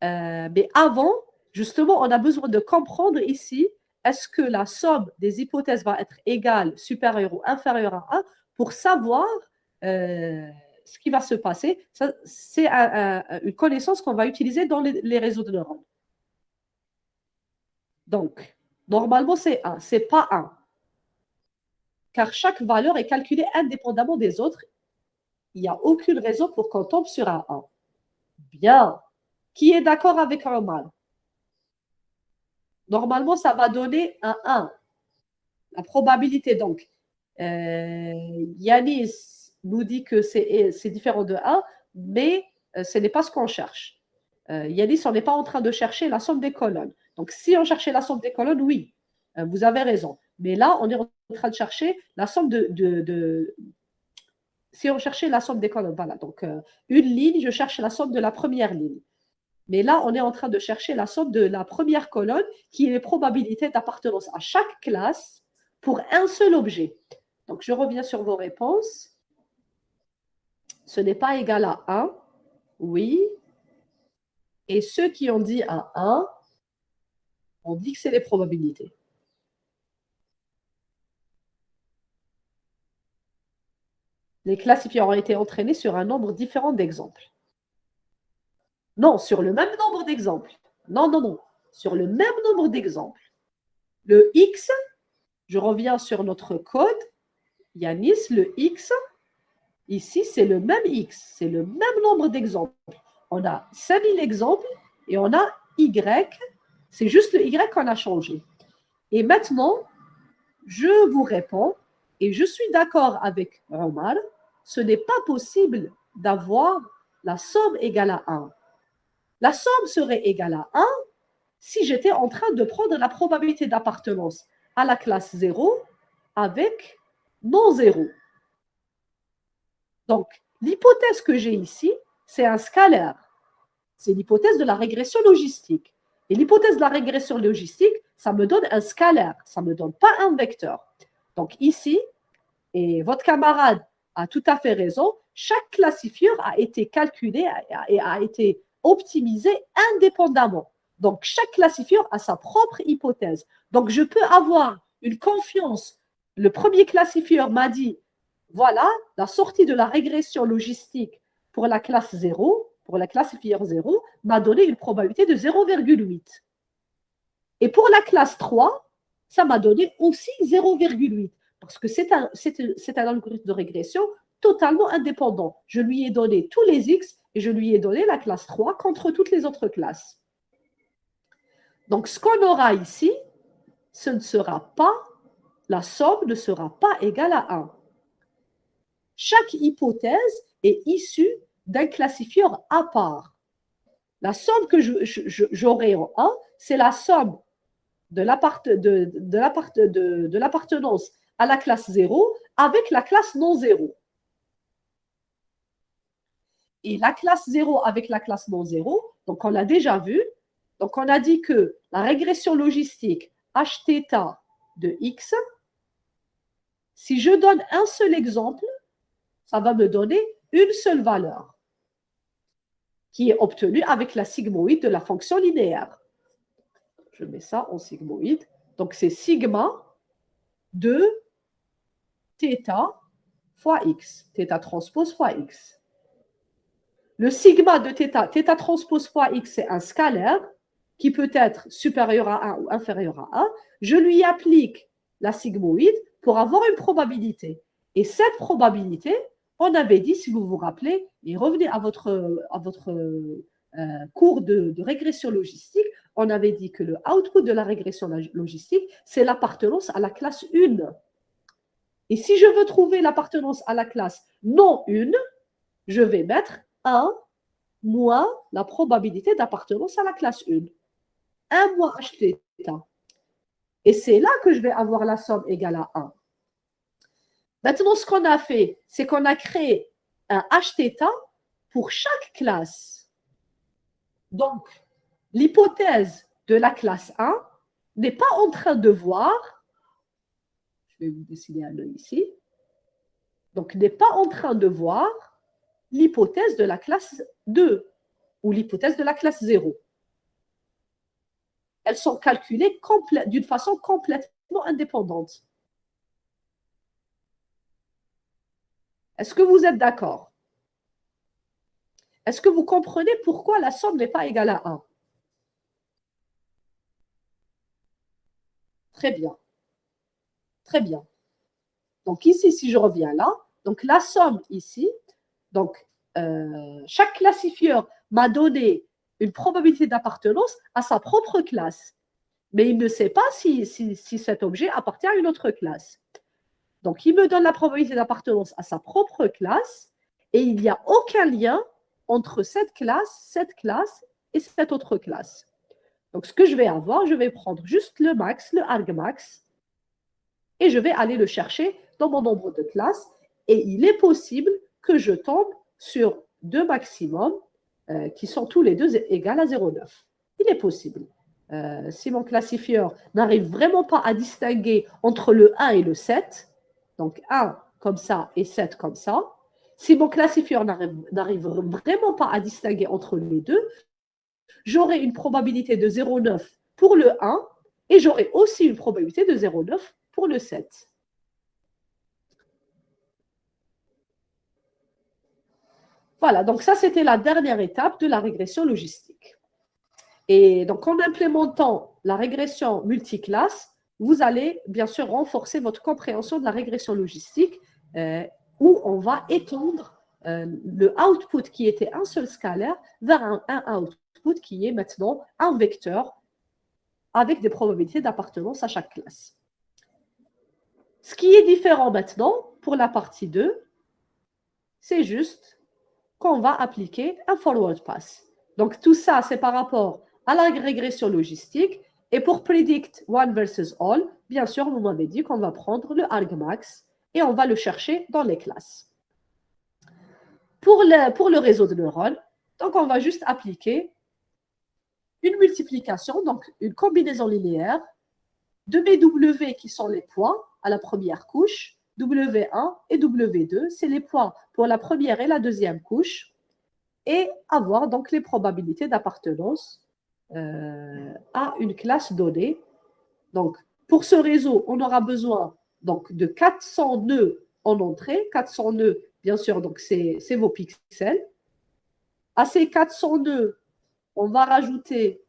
Mais avant, justement, on a besoin de comprendre ici, est-ce que la somme des hypothèses va être égale, supérieure ou inférieure à 1 pour savoir ce qui va se passer. C'est une connaissance qu'on va utiliser dans les réseaux de neurones. Donc, normalement, c'est 1, ce n'est pas 1. Car chaque valeur est calculée indépendamment des autres. Il n'y a aucune raison pour qu'on tombe sur un 1. Bien. Qui est d'accord avec Omar? Normalement, ça va donner un 1. La probabilité, donc, Yanis nous dit que c'est différent de 1, mais ce n'est pas ce qu'on cherche. Yanis, on n'est pas en train de chercher la somme des colonnes. Donc, si on cherchait la somme des colonnes, oui, vous avez raison. Mais là, on est en train de chercher la somme si on cherchait la somme des colonnes, voilà. Donc, une ligne, je cherche la somme de la première ligne. Mais là, on est en train de chercher la somme de la première colonne, qui est les probabilités d'appartenance à chaque classe pour un seul objet. Donc, je reviens sur vos réponses. Ce n'est pas égal à 1. Oui. Et ceux qui ont dit à 1, on dit que c'est les probabilités. Les classifieurs ont été entraînés sur un nombre différent d'exemples. Non, sur le même nombre d'exemples. Non, non, non. Sur le même nombre d'exemples. Le X, je reviens sur notre code. Yanis, le X, ici, c'est le même X. C'est le même nombre d'exemples. On a 5000 exemples et on a Y. C'est juste le Y qu'on a changé. Et maintenant, je vous réponds, et je suis d'accord avec Omar, ce n'est pas possible d'avoir la somme égale à 1. La somme serait égale à 1 si j'étais en train de prendre la probabilité d'appartenance à la classe 0 avec non 0. Donc, l'hypothèse que j'ai ici, c'est un scalaire. C'est l'hypothèse de la régression logistique. Et l'hypothèse de la régression logistique, ça me donne un scalaire, ça ne me donne pas un vecteur. Donc ici, et votre camarade a tout à fait raison, chaque classifieur a été calculé et a été optimisé indépendamment. Donc chaque classifieur a sa propre hypothèse. Donc je peux avoir une confiance. Le premier classifieur m'a dit, voilà, la sortie de la régression logistique pour la classe 0, pour la classifieur 0, m'a donné une probabilité de 0,8. Et pour la classe 3, ça m'a donné aussi 0,8. Parce que c'est un algorithme de régression totalement indépendant. Je lui ai donné tous les x et je lui ai donné la classe 3 contre toutes les autres classes. Donc, ce qu'on aura ici, ce ne sera pas, la somme ne sera pas égale à 1. Chaque hypothèse est issue d'un classifieur à part. La somme que j'aurai en 1, c'est la somme de l'appartenance à la classe 0 avec la classe non 0. Et la classe 0 avec la classe non 0, donc on l'a déjà vu, donc on a dit que la régression logistique Hθ de x, si je donne un seul exemple, ça va me donner une seule valeur qui est obtenue avec la sigmoïde de la fonction linéaire. Je mets ça en sigmoïde. Donc, c'est sigma de θ fois x, θ transpose fois x. Le sigma de θ transpose fois x, c'est un scalaire qui peut être supérieur à 1 ou inférieur à 1. Je lui applique la sigmoïde pour avoir une probabilité. Et cette probabilité, on avait dit, si vous vous rappelez, et revenez à votre cours de régression logistique, on avait dit que le output de la régression logistique, c'est l'appartenance à la classe 1. Et si je veux trouver l'appartenance à la classe non 1, je vais mettre 1 moins la probabilité d'appartenance à la classe 1. 1 moins Hθ. Et c'est là que je vais avoir la somme égale à 1. Maintenant, ce qu'on a fait, c'est qu'on a créé un Hθ pour chaque classe. Donc, l'hypothèse de la classe 1 n'est pas en train de voir, je vais vous dessiner un œil ici, donc n'est pas en train de voir l'hypothèse de la classe 2 ou l'hypothèse de la classe 0. Elles sont calculées d'une façon complètement indépendante. Est-ce que vous êtes d'accord? Est-ce que vous comprenez pourquoi la somme n'est pas égale à 1? Très bien. Très bien. Donc ici, si je reviens là, donc la somme ici, donc chaque classifieur m'a donné une probabilité d'appartenance à sa propre classe. Mais il ne sait pas si cet objet appartient à une autre classe. Donc, il me donne la probabilité d'appartenance à sa propre classe et il n'y a aucun lien entre cette classe et cette autre classe. Donc, ce que je vais avoir, je vais prendre juste le max, le argmax, et je vais aller le chercher dans mon nombre de classes. Et il est possible que je tombe sur deux maximums qui sont tous les deux égales à 0,9. Il est possible. Si mon classifieur n'arrive vraiment pas à distinguer entre le 1 et le 7, donc 1 comme ça et 7 comme ça, si mon classifieur n'arrive vraiment pas à distinguer entre les deux, j'aurai une probabilité de 0,9 pour le 1 et j'aurai aussi une probabilité de 0,9 pour le 7. Voilà, donc ça, c'était la dernière étape de la régression logistique. Et donc, en implémentant la régression multiclasse, vous allez bien sûr renforcer votre compréhension de la régression logistique où on va étendre le output qui était un seul scalaire vers un output qui est maintenant un vecteur avec des probabilités d'appartenance à chaque classe. Ce qui est différent maintenant pour la partie 2, c'est juste qu'on va appliquer un forward pass. Donc, tout ça, c'est par rapport à la régression logistique Et pour predict one versus all, bien sûr, vous m'avez dit qu'on va prendre le argmax et on va le chercher dans les classes. Pour le réseau de neurones, donc on va juste appliquer une multiplication, donc une combinaison linéaire de mes W qui sont les points à la première couche, W1 et W2, c'est les points pour la première et la deuxième couche, et avoir donc les probabilités d'appartenance à une classe donnée. Donc, pour ce réseau, on aura besoin donc, de 400 nœuds en entrée. 400 nœuds, bien sûr, donc c'est vos pixels. À ces 400 nœuds, on va rajouter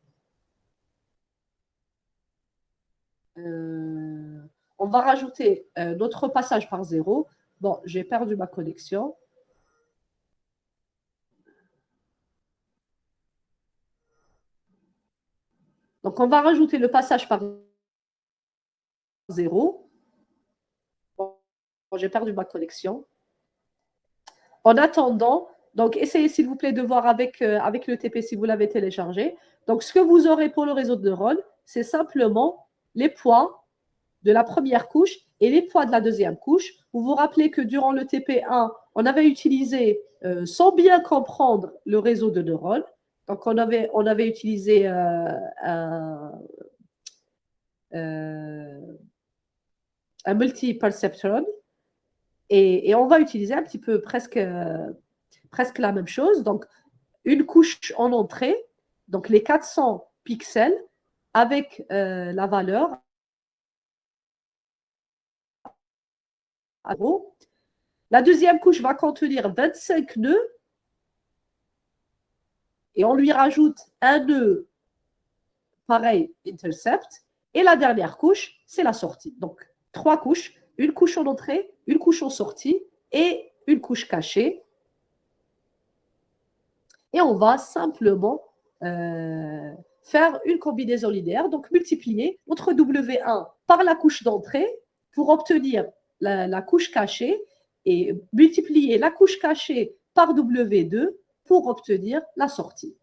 notre passage par 0. Bon, j'ai perdu ma connexion. Donc, on va rajouter le passage par 0. Bon, j'ai perdu ma connexion. En attendant, donc essayez s'il vous plaît de voir avec le TP si vous l'avez téléchargé. Donc, ce que vous aurez pour le réseau de neurones, c'est simplement les poids de la première couche et les poids de la deuxième couche. Vous vous rappelez que durant le TP1, on avait utilisé, sans bien comprendre le réseau de neurones, donc on avait utilisé un multi-perceptron et on va utiliser un petit peu presque la même chose. Donc, une couche en entrée, donc les 400 pixels avec la valeur à 0. La deuxième couche va contenir 25 nœuds et on lui rajoute un nœud pareil, intercept. Et la dernière couche, c'est la sortie. Donc, 3 couches, une couche en entrée, une couche en sortie et une couche cachée. Et on va simplement faire une combinaison linéaire, donc multiplier notre W1 par la couche d'entrée pour obtenir la couche cachée et multiplier la couche cachée par W2 pour obtenir la sortie.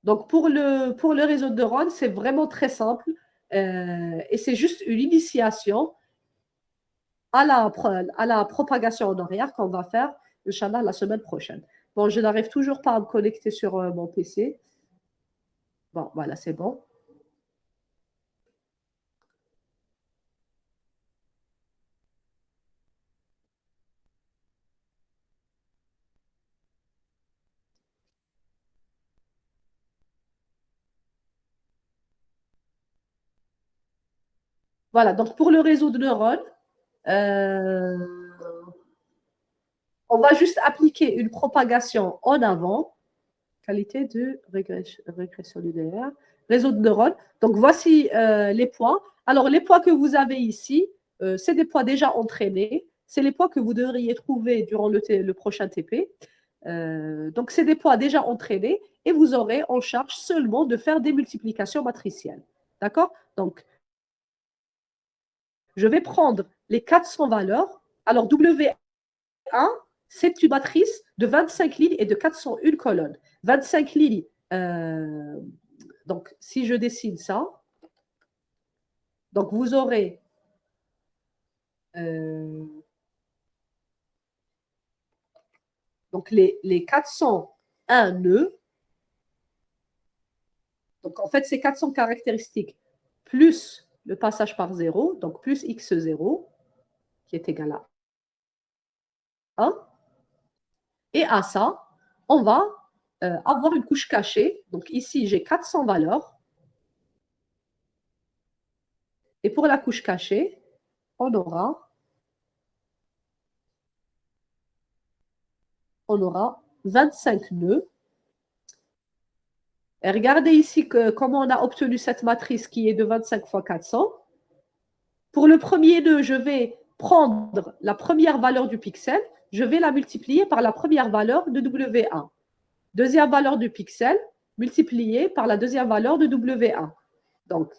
Donc, pour le réseau de neurones, c'est vraiment très simple et c'est juste une initiation à la propagation en arrière qu'on va faire, Inch'Allah, la semaine prochaine. Bon, je n'arrive toujours pas à me connecter sur mon PC. Bon, voilà, c'est bon. Voilà, donc pour le réseau de neurones, on va juste appliquer une propagation en avant, qualité de régression linéaire, réseau de neurones. Donc, voici les points. Alors, les points que vous avez ici, c'est des points déjà entraînés. C'est les points que vous devriez trouver durant le prochain TP. Donc, c'est des points déjà entraînés et vous aurez en charge seulement de faire des multiplications matricielles. D'accord? Donc, je vais prendre les 400 valeurs. Alors, W1, c'est une matrice de 25 lignes et de 401 colonnes. 25 lignes, donc si je dessine ça, donc vous aurez donc les 401 nœuds. Donc en fait, c'est 400 caractéristiques plus le passage par 0, donc plus x0, qui est égal à 1. Et à ça, on va avoir une couche cachée. Donc ici, j'ai 400 valeurs. Et pour la couche cachée, on aura 25 nœuds. Et regardez ici comment on a obtenu cette matrice qui est de 25 fois 400. Pour le premier nœud, je vais prendre la première valeur du pixel, je vais la multiplier par la première valeur de W1. Deuxième valeur du pixel, multipliée par la deuxième valeur de W1. Donc,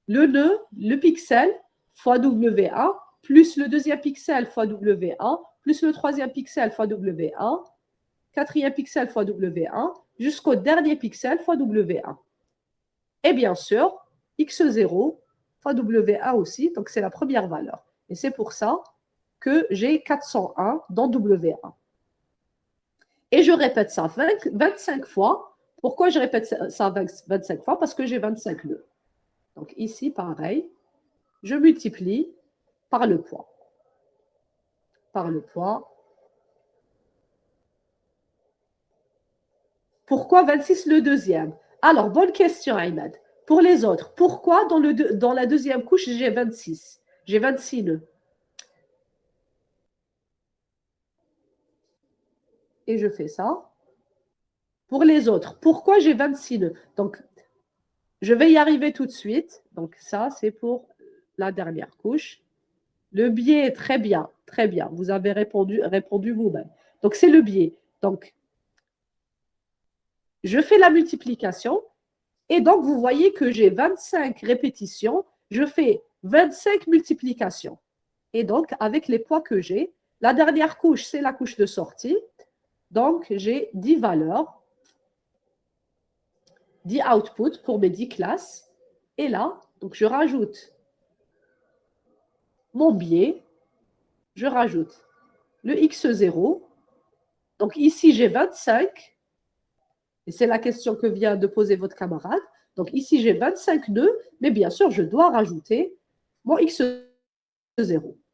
le nœud, le pixel, fois W1, plus le deuxième pixel fois W1, plus le troisième pixel fois W1, quatrième pixel fois W1, jusqu'au dernier pixel fois W1. Et bien sûr, x0 fois W1 aussi, donc c'est la première valeur. Et c'est pour ça que j'ai 401 dans W1. Et je répète ça 25 fois. Pourquoi je répète ça 25 fois? Parce que j'ai 25 nœuds. Donc ici, pareil, je multiplie par le poids. Par le poids. Pourquoi 26 le deuxième? Alors, bonne question, Ahmed. Pour les autres, pourquoi dans la deuxième couche, j'ai 26? J'ai 26 nœuds. Et je fais ça. Pour les autres, pourquoi j'ai 26 nœuds? Donc, je vais y arriver tout de suite. Donc, ça, c'est pour la dernière couche. Le biais est très bien, très bien. Vous avez répondu vous-même. Donc, c'est le biais. Donc, je fais la multiplication. Et donc, vous voyez que j'ai 25 répétitions. Je fais 25 multiplications. Et donc, avec les poids que j'ai, la dernière couche, c'est la couche de sortie. Donc, j'ai 10 valeurs, 10 outputs pour mes 10 classes. Et là, donc, je rajoute mon biais. Je rajoute le x0. Donc, ici, j'ai 25. Et c'est la question que vient de poser votre camarade. Donc, ici, j'ai 25 nœuds. Mais bien sûr, je dois rajouter mon x0.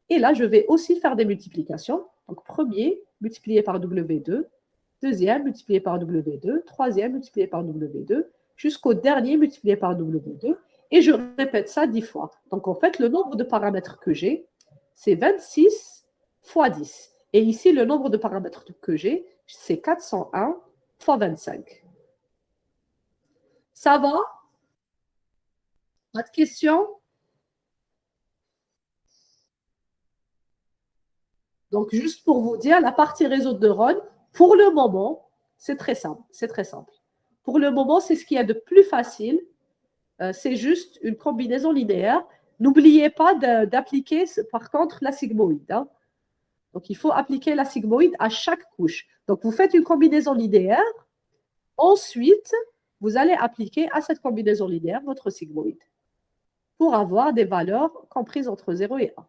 Et là, je vais aussi faire des multiplications. Donc, premier, multiplié par W2. Deuxième, multiplié par W2. Troisième, multiplié par W2. Jusqu'au dernier, multiplié par W2. Et je répète ça 10 fois. Donc, en fait, le nombre de paramètres que j'ai, c'est 26 fois 10. Et ici, le nombre de paramètres que j'ai, c'est 401 fois 25. Ça va? Pas de questions? Donc, juste pour vous dire, la partie réseau de neurones, pour le moment, c'est très simple. C'est très simple. Pour le moment, c'est ce qu'il y a de plus facile. C'est juste une combinaison linéaire. N'oubliez pas d'appliquer, par contre, la sigmoïde. Hein. Donc, il faut appliquer la sigmoïde à chaque couche. Donc, vous faites une combinaison linéaire. Ensuite, vous allez appliquer à cette combinaison linéaire votre sigmoïde pour avoir des valeurs comprises entre 0 et 1.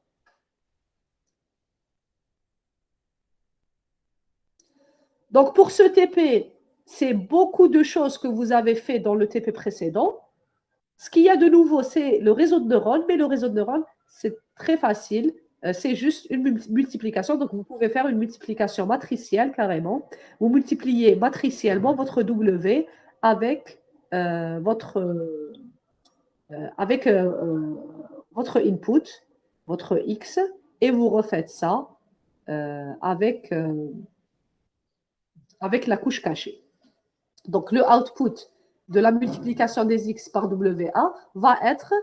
Donc, pour ce TP, c'est beaucoup de choses que vous avez fait dans le TP précédent. Ce qu'il y a de nouveau, c'est le réseau de neurones, mais le réseau de neurones, c'est très facile. C'est juste une multiplication. Donc, vous pouvez faire une multiplication matricielle carrément. Vous multipliez matriciellement votre W avec votre input, votre X, et vous refaites ça avec la couche cachée. Donc, le output de la multiplication des X par W1 va être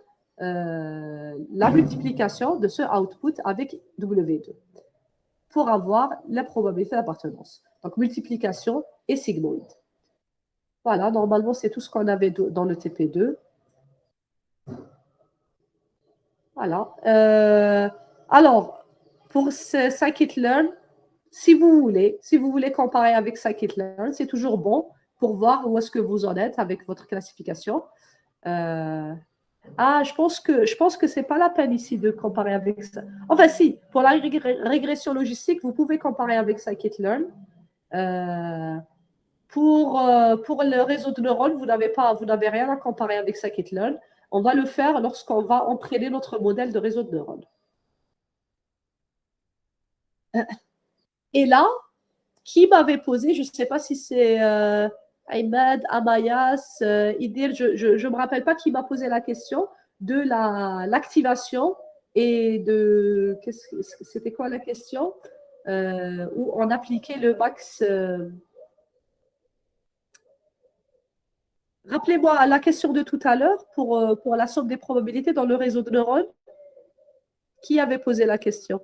la multiplication de ce output avec W2 pour avoir la probabilité d'appartenance. Donc, multiplication et sigmoïde. Voilà, normalement, c'est tout ce qu'on avait dans le TP2. Voilà. Alors, pour scikit-learn, si vous voulez comparer avec scikit-learn, c'est toujours bon pour voir où est-ce que vous en êtes avec votre classification. Je pense que ce n'est pas la peine ici de comparer avec ça. Enfin, si, pour la régression logistique, vous pouvez comparer avec scikit-learn. Pour le réseau de neurones, vous n'avez rien à comparer avec scikit-learn. On va le faire lorsqu'on va entraîner notre modèle de réseau de neurones. Et là, qui m'avait posé, je ne sais pas si c'est Ahmed, Amayas, Idil, je ne me rappelle pas qui m'a posé la question de l'activation et de... C'était quoi la question où on appliquait le max... Rappelez-moi la question de tout à l'heure pour la somme des probabilités dans le réseau de neurones. Qui avait posé la question?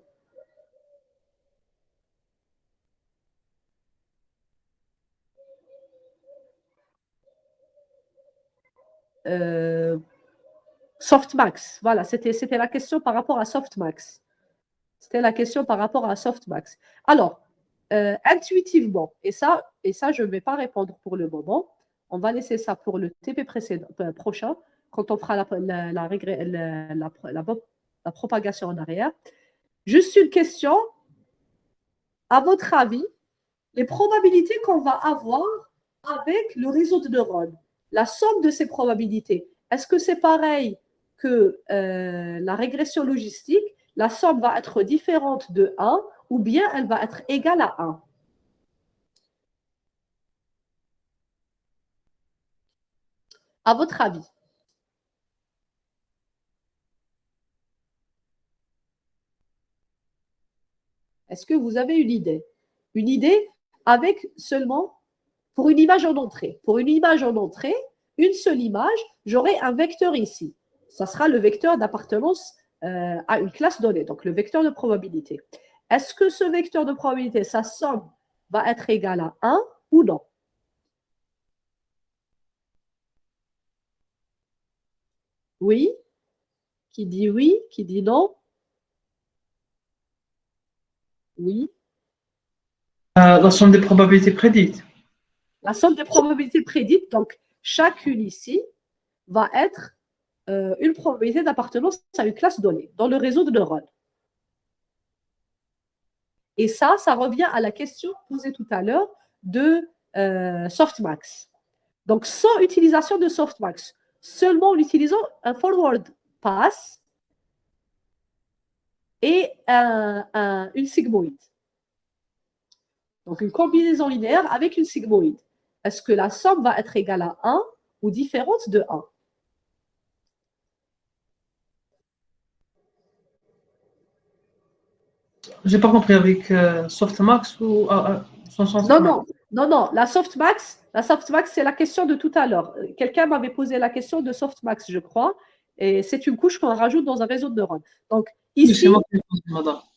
Softmax. Voilà, c'était la question par rapport à Softmax. C'était la question par rapport à Softmax. Alors, intuitivement, et ça je ne vais pas répondre pour le moment, On va laisser ça pour le TP prochain, quand on fera la propagation en arrière. Juste une question. À votre avis, les probabilités qu'on va avoir avec le réseau de neurones, la somme de ces probabilités, est-ce que c'est pareil que la régression logistique? La somme va être différente de 1 ou bien elle va être égale à 1? À votre avis? Est-ce que vous avez une idée? Une idée avec seulement, pour une image en entrée. Pour une image en entrée, une seule image, j'aurai un vecteur ici. Ça sera le vecteur d'appartenance à une classe donnée, donc le vecteur de probabilité. Est-ce que ce vecteur de probabilité, sa somme va être égale à 1 ou non? Oui? Qui dit oui? Qui dit non? Oui? La somme des probabilités prédites. La somme des probabilités prédites, donc chacune ici, va être une probabilité d'appartenance à une classe donnée dans le réseau de neurones. Et ça revient à la question posée tout à l'heure de softmax. Donc, sans utilisation de softmax, seulement en utilisant un forward pass et une sigmoïde. Donc, une combinaison linéaire avec une sigmoïde. Est-ce que la somme va être égale à 1 ou différente de 1? J'ai pas compris avec softmax ou sans softmax. Non. La softmax, c'est la question de tout à l'heure. Quelqu'un m'avait posé la question de softmax, je crois. Et c'est une couche qu'on rajoute dans un réseau de neurones. Donc, ici,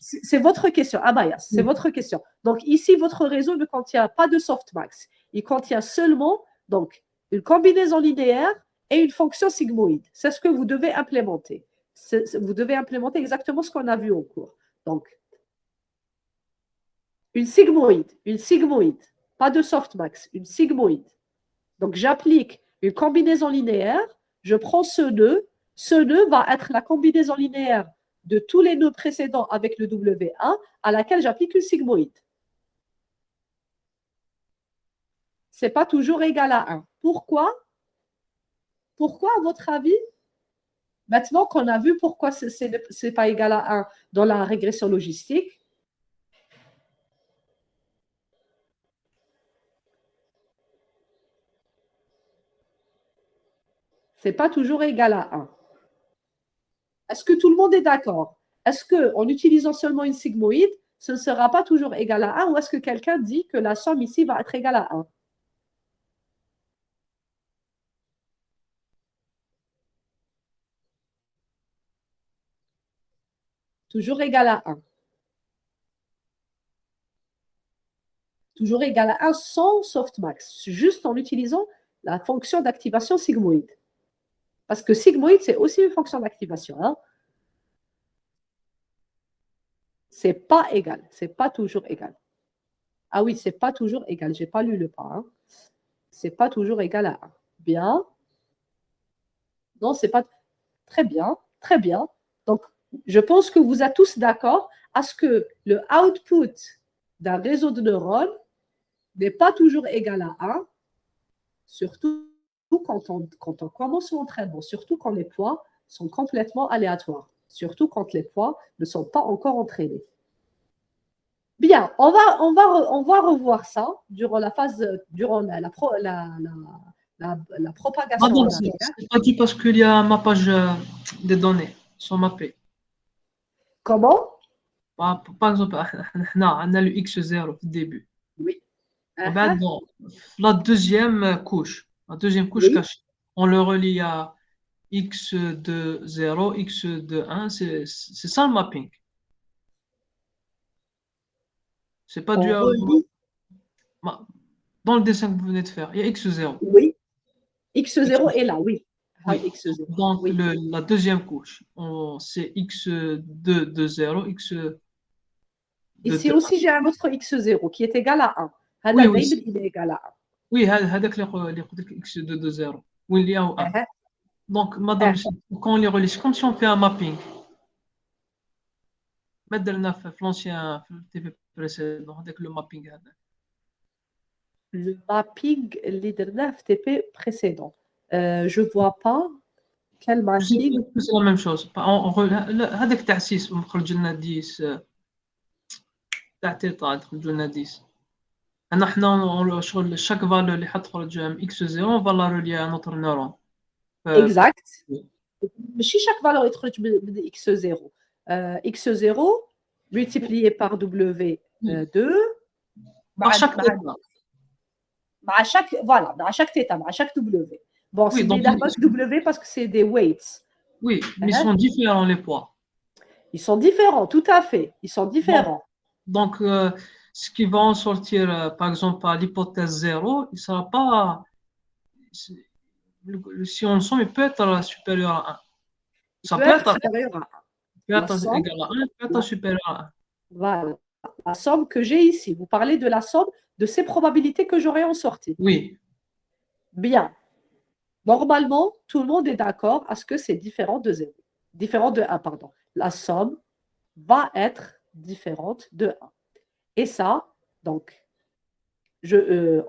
c'est votre question. Abaya, c'est votre question. Donc, ici, votre réseau ne contient pas de softmax. Il contient seulement donc, une combinaison linéaire et une fonction sigmoïde. C'est ce que vous devez implémenter. Vous devez implémenter exactement ce qu'on a vu au cours. Donc, une sigmoïde, pas de softmax, une sigmoïde. Donc, j'applique une combinaison linéaire, je prends ce nœud va être la combinaison linéaire de tous les nœuds précédents avec le W1 à laquelle j'applique une sigmoïde. Ce n'est pas toujours égal à 1. Pourquoi? Pourquoi, à votre avis? Maintenant qu'on a vu pourquoi ce n'est pas égal à 1 dans la régression logistique, ce n'est pas toujours égal à 1. Est-ce que tout le monde est d'accord? Est-ce qu'en utilisant seulement une sigmoïde, ce ne sera pas toujours égal à 1 ou est-ce que quelqu'un dit que la somme ici va être égale à 1? Toujours égal à 1. Toujours égal à 1 sans softmax, juste en utilisant la fonction d'activation sigmoïde. Parce que sigmoïde, c'est aussi une fonction d'activation. Hein? C'est pas égal, c'est pas toujours égal. Ah oui, c'est pas toujours égal, j'ai pas lu le pas. Hein? C'est pas toujours égal à 1. Bien. Non, c'est pas très bien, très bien. Donc, je pense que vous êtes tous d'accord à ce que le output d'un réseau de neurones n'est pas toujours égal à 1, surtout quand on commence l'entraînement, surtout quand les poids sont complètement aléatoires, surtout quand les poids ne sont pas encore entraînés. Bien, on va revoir ça durant la phase, durant la propagation. C'est pas dit parce qu'il y a un mappage des données sont mappées. Comment? Par exemple, non, on a le X0 au début. Oui. Dans la deuxième couche oui. Cachée, on le relie à X de 0, X de 1, c'est ça le mapping. C'est pas dû à... Dans le dessin que vous venez de faire, il y a X0. Oui, X0 est là, oui. Oui. X0. Donc, oui. La deuxième couche, c'est X2 de 0, X... Ici aussi, j'ai un autre X0 qui est égal à 1. Oui, il est égal à 1. Oui, هذاك اللي قلت لك x2 de 0 وين اللي هو 1. Donc madame, quand on les relie, c'est comme si on fait un mapping. ما درنا في l'ancien في التي في précédent هذاك le mapping هذا. Le mapping اللي درناه في TP précédent. Je vois pas quel mapping. C'est la même chose. هذاك تاع 6 مخرج لنا 10 تاع تيتا تخرج لنا 10. حنا شغل chaque valeur اللي حتخرج من x0 on va la relier à notre neuron. Exact. ماشي chaque valeur يتخرج من x0. x0 multiplié par w2 مع chaque voilà, مع chaque θ, مع chaque w. Bon, oui, c'est des w parce que c'est des weights. Oui, mais ils sont différents les poids. Ils sont différents, tout à fait. Ils sont différents. Donc, ce qui va en sortir, par exemple, à l'hypothèse 0, il ne sera pas. Si on le somme, il peut être supérieur à 1. Ça peut être supérieur à 1. Il peut être égal à 1, il peut être supérieur à 1. Voilà. La somme que j'ai ici. Vous parlez de la somme de ces probabilités que j'aurai en sortie. Oui. Bien. Normalement, tout le monde est d'accord à ce que c'est différent de 0. Différent de 1, pardon. La somme va être différente de 1. Et ça, donc,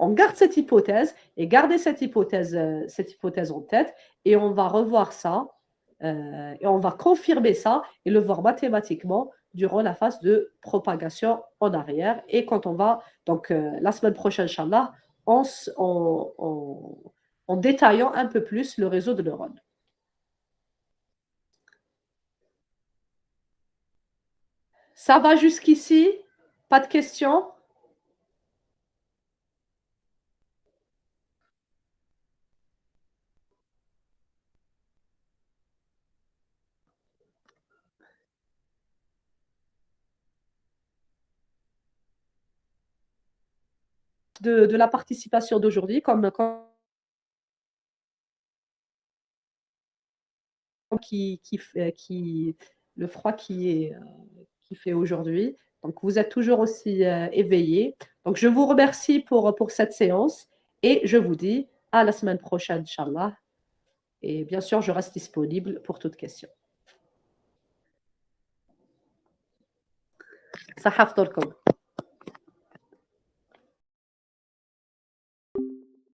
on garde cette hypothèse et gardez cette hypothèse en tête et on va revoir ça et on va confirmer ça et le voir mathématiquement durant la phase de propagation en arrière. Et quand on va, donc la semaine prochaine, Inch'Allah, en détaillant un peu plus le réseau de neurones. Ça va jusqu'ici? Pas de questions? De la participation d'aujourd'hui, comme le froid qui fait aujourd'hui. Donc, vous êtes toujours aussi éveillés. Donc, je vous remercie pour cette séance et je vous dis à la semaine prochaine, Inch'Allah. Et bien sûr, je reste disponible pour toute question. صحة فطوركم.